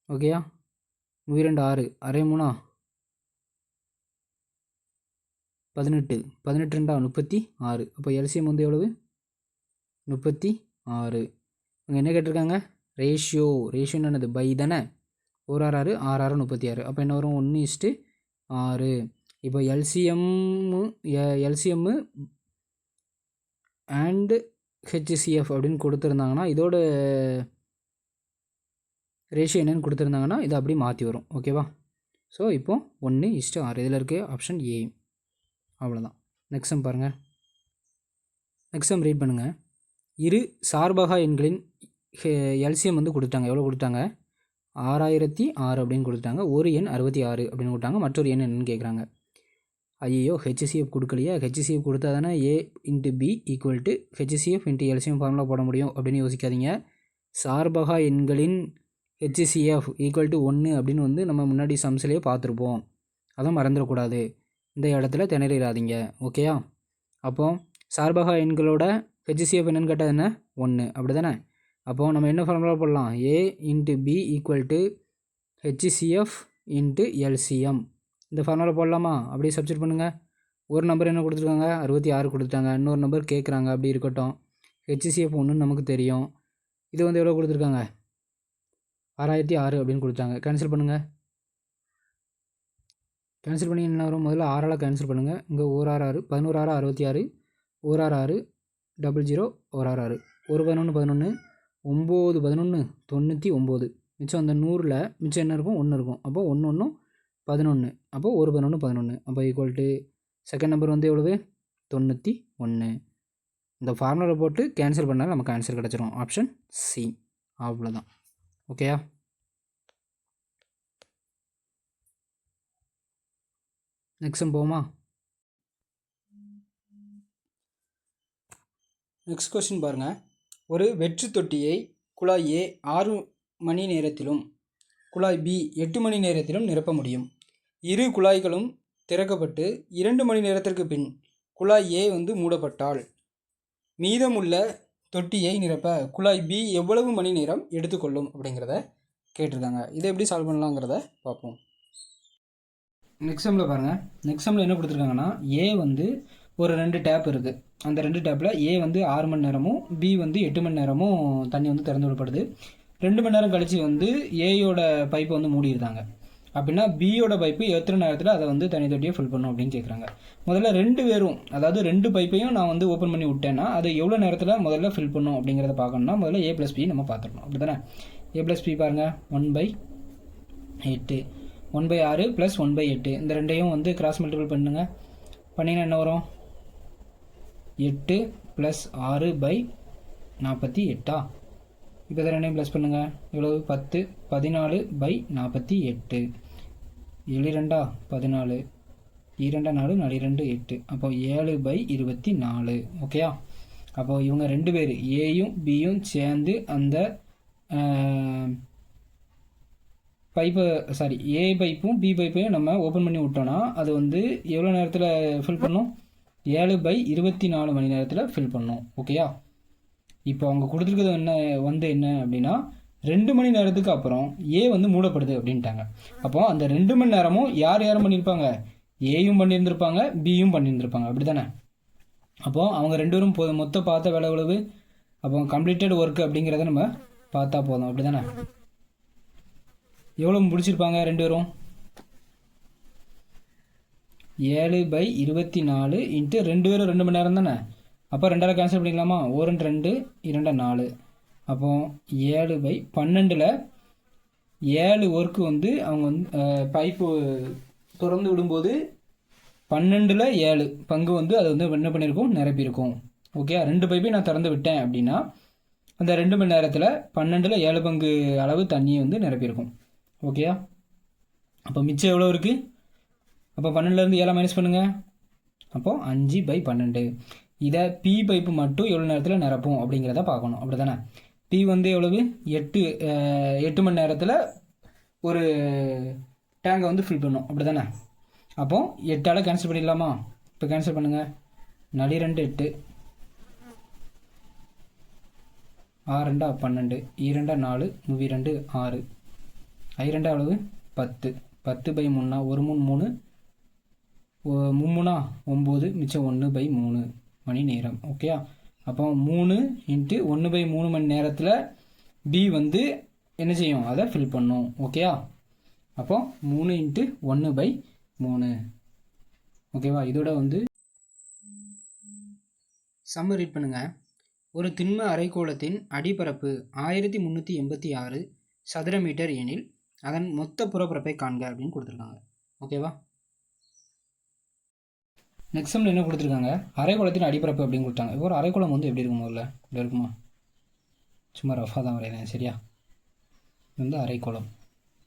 ஓகேயா? 2 6, அரை 3 18, 18 2 36. அப்போ எல்சிஎம் வந்து எவ்வளவு? 36. இங்கே என்ன கேட்டிருக்காங்க? ரேஷியோ. ரேஷியோன்னு என்னது? பை தானே. 1 6 6 6 36. அப்போ என்ன வரும்? 1:6. இப்போ எல்சிஎம்மு அண்டு ஹெச்சிசிஎஃப் அப்படின்னு கொடுத்துருந்தாங்கன்னா இதோட ரேஷியோ என்னென்னு கொடுத்துருந்தாங்கன்னா இதை அப்படி மாற்றி வரும். ஓகேவா? ஸோ இப்போ 1:6 இதில் இருக்க ஆப்ஷன் ஏ. அவ்வளோதான். நெக்ஸ்ட் சம் பாருங்கள். நெக்ஸ்ட் சம் ரீட் பண்ணுங்கள். இரு சார்பகா எண்களின் எல்சிஎம் வந்து கொடுத்தாங்க. எவ்வளோ கொடுத்தாங்க? 6006 அப்படின்னு கொடுத்தாங்க. ஒரு எண் 66 அப்படின்னு கொடுத்தாங்க. மற்றொரு எண் என்னன்னு கேட்குறாங்க. ஐயோ, ஹெச்சிசிஎஃப் கொடுக்கலையா? ஹெச்சிசிஎஃப் கொடுத்தா தானே A into B equal to HCF into LCM formula போட முடியும் அப்படின்னு யோசிக்காதீங்க. சார்பகா எண்களின் ஹெச்சிசிஎஃப் ஈக்குவல் டு 1 அப்படின்னு வந்து நம்ம முன்னாடி சம்ஸ்லேயே பார்த்துருப்போம். அதான் மறந்துடக்கூடாது. இந்த இடத்துல திணறிடாதீங்க. ஓகேயா? அப்போது சார்பகா எண்களோட ஹெச்சிசிஎஃப் என்னென்னு கேட்டால் என்ன? 1 அப்படி தானே. அப்போது நம்ம என்ன ஃபார்முலா போடலாம்? A into B equal to HCF into LCM. இந்த ஃபார்முலா போடலாமா? அப்படியே சப்ஸ்டிட் பண்ணுங்கள். ஒரு நம்பர் என்ன கொடுத்துருக்காங்க? 66 கொடுத்துட்டாங்க. இன்னொரு நம்பர் கேட்குறாங்க. அப்படி இருக்கட்டும். ஹெச்சிசிஎஃப் 1ன்னு நமக்கு தெரியும். இது வந்து எவ்வளோ கொடுத்துருக்காங்க? 6006 அப்படின்னு கொடுத்தாங்க. கேன்சல் பண்ணுங்கள். கேன்சல் பண்ணி என்ன வரும்? முதல்ல 6ஆல் கேன்சல் பண்ணுங்கள். இங்கே 1 6 6, 11 6 66, 1 6 6, 00 1 6 6, 1 11 11, 9 11 99. மிச்சம் அந்த 100ல் மிச்சம் என்ன இருக்கும்? 1 இருக்கும். அப்போது 1 1 11. அப்போது 1 11 11. அப்போ ஈக்குவல் டு செகண்ட் நம்பர் வந்து எவ்வளவு? 91. இந்த ஃபார்முலா போட்டு கேன்சல் பண்ணால் நமக்கு ஆன்சர் கிடச்சிரும். Option C. அவ்வளோதான். ஓகேயா? நெக்ஸ்ட் போமா? நெக்ஸ்ட் கொஸ்டின் பாருங்கள். ஒரு வெற்று தொட்டியை குழாய் ஏ 6 மணி நேரத்திலும் குழாய் பி 8 மணி நேரத்திலும் நிரப்ப முடியும். இரு குழாய்களும் திறக்கப்பட்டு 2 மணி நேரத்திற்கு பின் குழாய் ஏ வந்து மூடப்பட்டால் மீதமுள்ள தொட்டியை நிரப்ப குழாய் பி எவ்வளவு மணி நேரம் எடுத்துக்கொள்ளும் அப்படிங்கிறத கேட்டிருக்காங்க. இதை எப்படி சால்வ் பண்ணலாங்கிறத பார்ப்போம். நெக்ஸ்ட் சம்மில் பாருங்கள். நெக்ஸ்ட் சம்மில் என்ன கொடுத்துருக்காங்கன்னா, ஏ வந்து ஒரு 2 டேப் இருக்குது. அந்த 2 டேப்பில் ஏ வந்து 6 மணி நேரமும் பி வந்து 8 மணி நேரமும் தண்ணி வந்து திறந்து விடப்படுது. 2 மணி நேரம் கழித்து வந்து ஏயோட பைப்பை வந்து மூடிடுறாங்க. அப்படின்னா பியோட பைப்பு எத்தனை நேரத்தில் அதை வந்து தனி தொட்டியை ஃபில் பண்ணும் அப்படின்னு கேட்குறாங்க. முதல்ல 2 பேரும், அதாவது 2 பைப்பையும் நான் வந்து ஓப்பன் பண்ணி விட்டேன்னா அது எவ்வளோ நேரத்தில் முதல்ல ஃபில் பண்ணும் அப்படிங்கிறத பார்க்கணும்னா முதல்ல ஏ ப்ளஸ் பி நம்ம பார்த்துடணும். அப்படி தானே? ஏ ப்ளஸ் பி பாருங்கள். 1/8, 1/6 ப்ளஸ் 1/8 இந்த ரெண்டையும் வந்து கிராஸ் மல்டிபிள் பண்ணுங்கள். பண்ணிங்கன்னா என்ன வரும்? 8 ப்ளஸ் 6/48. இப்போ இதை ரெண்டையும் ப்ளஸ் பண்ணுங்கள். எவ்வளவு? 10 14/48. 7 2 14, 2 4 4 2 8. அப்போ 7/24. ஓகேயா? அப்போது இவங்க 2 பேர் ஏயும் பியும் சேர்ந்து அந்த பைப்பை ஏ பைப்பும் பி பைப்பையும் நம்ம ஓப்பன் பண்ணி விட்டோன்னா அது வந்து எவ்வளோ நேரத்தில் ஃபில் பண்ணும்? 7/24 மணி நேரத்தில் ஃபில் பண்ணும். ஓகேயா? இப்போ அவங்க கொடுத்துருக்கிறது என்ன அப்படின்னா 2 மணி நேரத்துக்கு அப்புறம் ஏ வந்து மூடப்படுது அப்படின்ட்டாங்க. அப்போ அந்த 2 மணி நேரமும் யாரும் பண்ணியிருப்பாங்க? ஏயும் பண்ணியிருந்திருப்பாங்க, பியும் பண்ணியிருந்திருப்பாங்க. அப்படி தானே? அப்போது அவங்க 2 பேரும் மொத்தம் பார்த்த வேலை எவ்வளவு? அப்போ கம்ப்ளீட்டட் ஒர்க் அப்படிங்கிறத நம்ம பார்த்தா போதும். அப்படி தானே? எவ்வளோ முடிச்சிருப்பாங்க 2 பேரும்? 7/24 இன்ட்டு 2 பேரும் 2 மணி நேரம் தானே. அப்போ 2 கேன்சல் பண்ணிக்கலாமா? 1 2 2 4. அப்போ 7/12 7 ஒர்க்கு வந்து அவங்க வந்து பைப்பு திறந்து விடும்போது 12ல் 7 பங்கு வந்து அது வந்து என்ன பண்ணியிருக்கும், நிரப்பியிருக்கும். ஓகே, 2 பைப்பையும் நான் திறந்து விட்டேன் அப்படின்னா அந்த 2 மணி நேரத்தில் 12ல் 7 பங்கு அளவு தண்ணியை வந்து நிரப்பியிருக்கும். ஓகேயா? அப்போ மிச்சம் எவ்வளோ இருக்குது? அப்போ 12லேருந்து 7 மைனஸ் பண்ணுங்கள். அப்போது 5/12. இதை பி பைப்பு மட்டும் எவ்வளோ நேரத்தில் நிரப்பும் அப்படிங்கிறத பார்க்கணும். அப்படி தானே? பி வந்து எவ்வளவு? 8 மணி நேரத்தில் ஒரு டேங்கை வந்து ஃபில் பண்ணும். அப்படி தானே? அப்போது 8ஆல் கேன்சல் பண்ணிடலாமா? இப்போ கேன்சல் பண்ணுங்கள். 4 2 8, 6 2 12, 2 4, 2 6, 2 எவ்வளவு? 10. 10/3, 1 3 3, 9, மிச்சம் 1/3 மணி நேரம். ஓகேயா? அப்போ 3 இன்ட்டு 1/3 மணி நேரத்தில் பி வந்து என்ன செய்யும், அதை ஃபில் பண்ணும். ஓகேயா? அப்போ 3 இன்ட்டு 1/3. ஓகேவா? இதோட வந்து சம்ம ரீட் பண்ணுங்கள். ஒரு திண்ம அரைக்கோளத்தின் அடிப்பரப்பு 1386 சதுர மீட்டர் எனில் அதன் மொத்த புறப்பரப்பை காண்க அப்படின்னு கொடுத்துருக்காங்க. ஓகேவா? நெக்ஸ்ட் சம்மில் என்ன கொடுத்துருக்காங்க? அரைக்கோளத்தின் அடிப்பரப்பு அப்படின்னு கொடுத்தாங்க. இப்போ ஒரு அரைக்கோளம் வந்து எப்படி இருக்கும்? முதல்ல இப்படி இருக்குமா? சும்மா ரஃபாக தான் வரைகிறேன். சரியா? இது வந்து அரைக்கோளம்.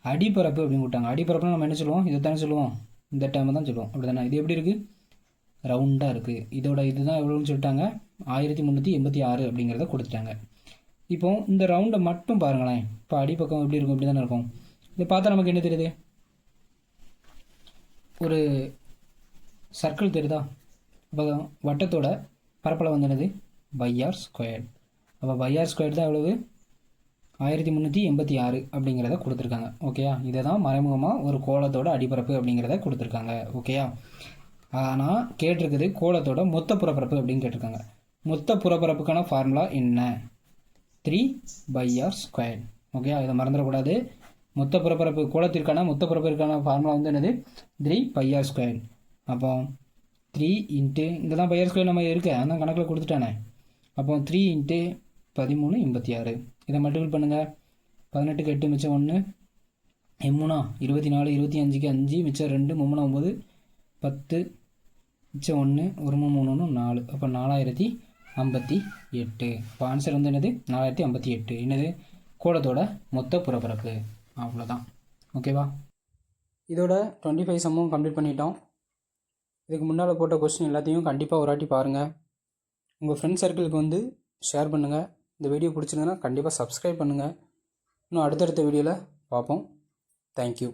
அடிப்பரப்பு அப்படின்னு கொடுத்தாங்க. அடிப்பரப்புனா நம்ம என்ன சொல்லுவோம்? இதை தானே சொல்லுவோம், இந்த டைம் தான் சொல்லுவோம். அப்படி தானே? இது எப்படி இருக்குது? ரவுண்டாக இருக்குது. இதோட இதுதான் எவ்வளோன்னு சொல்லிட்டாங்க, 1386 அப்படிங்கிறத கொடுத்துட்டாங்க. இப்போ இந்த ரவுண்டை மட்டும் பாருங்களேன். இப்போ அடிப்பக்கம் எப்படி இருக்கும்? இப்படி தானே இருக்கும். இதை பார்த்தா நமக்கு என்ன தெரியுது? ஒரு சர்க்கிள் தெரியுதா? அப்போ வட்டத்தோட பரப்பளவு வந்து என்னது? πr². அப்போ πr² தான் எவ்வளவு? 1386 அப்படிங்கிறத கொடுத்துருக்காங்க. ஓகேயா? இதை தான் மறைமுகமாக ஒரு கோளத்தோட அடிப்பரப்பு அப்படிங்கிறத கொடுத்துருக்காங்க. ஓகேயா? ஆனால் கேட்டிருக்குது கோளத்தோட மொத்த புறப்பரப்பு அப்படின்னு கேட்டிருக்காங்க. மொத்த புறப்பரப்புக்கான ஃபார்முலா என்ன? 3/r². ஓகேயா? இதை மறந்துடக்கூடாது. மொத்த புறப்பரப்பு கோளத்திற்கான மொத்த புறப்பரப்புக்கான ஃபார்முலா வந்து என்னது? 3/r². அப்போ 3 இன்ட்டு இங்கே தான் πr² நம்ம இருக்கு, அதான் கணக்கில் கொடுத்துட்டானே. அப்போ 3 இன்ட்டு 1386. இதை மல்டிபிள் பண்ணுங்கள். 18க்கு 8 மிச்சம் 1, 3 24, 25க்கு 5 மிச்சம் 2, 3 9, 10 மிச்சம் 1, 1 3 3 4. அப்போ 4058. அப்போ ஆன்சர் வந்து என்னது? 4058. என்னது? கோளத்தோட மொத்த புறப்பரப்பு. அவ்வளோதான். ஓகேவா? இதோட 25 சம்மும் கம்ப்ளீட் பண்ணிட்டோம். இதுக்கு முன்னால் போட்ட கொஸ்டின் எல்லாத்தையும் கண்டிப்பாக ஒரு வாட்டி பாருங்கள். உங்கள் ஃப்ரெண்ட்ஸ் சர்க்கிளுக்கு வந்து ஷேர் பண்ணுங்கள். இந்த வீடியோ பிடிச்சிருந்ததுன்னா கண்டிப்பாக சப்ஸ்கிரைப் பண்ணுங்கள். இன்னும் அடுத்தடுத்த வீடியோவில் பார்ப்போம். தேங்க்யூ.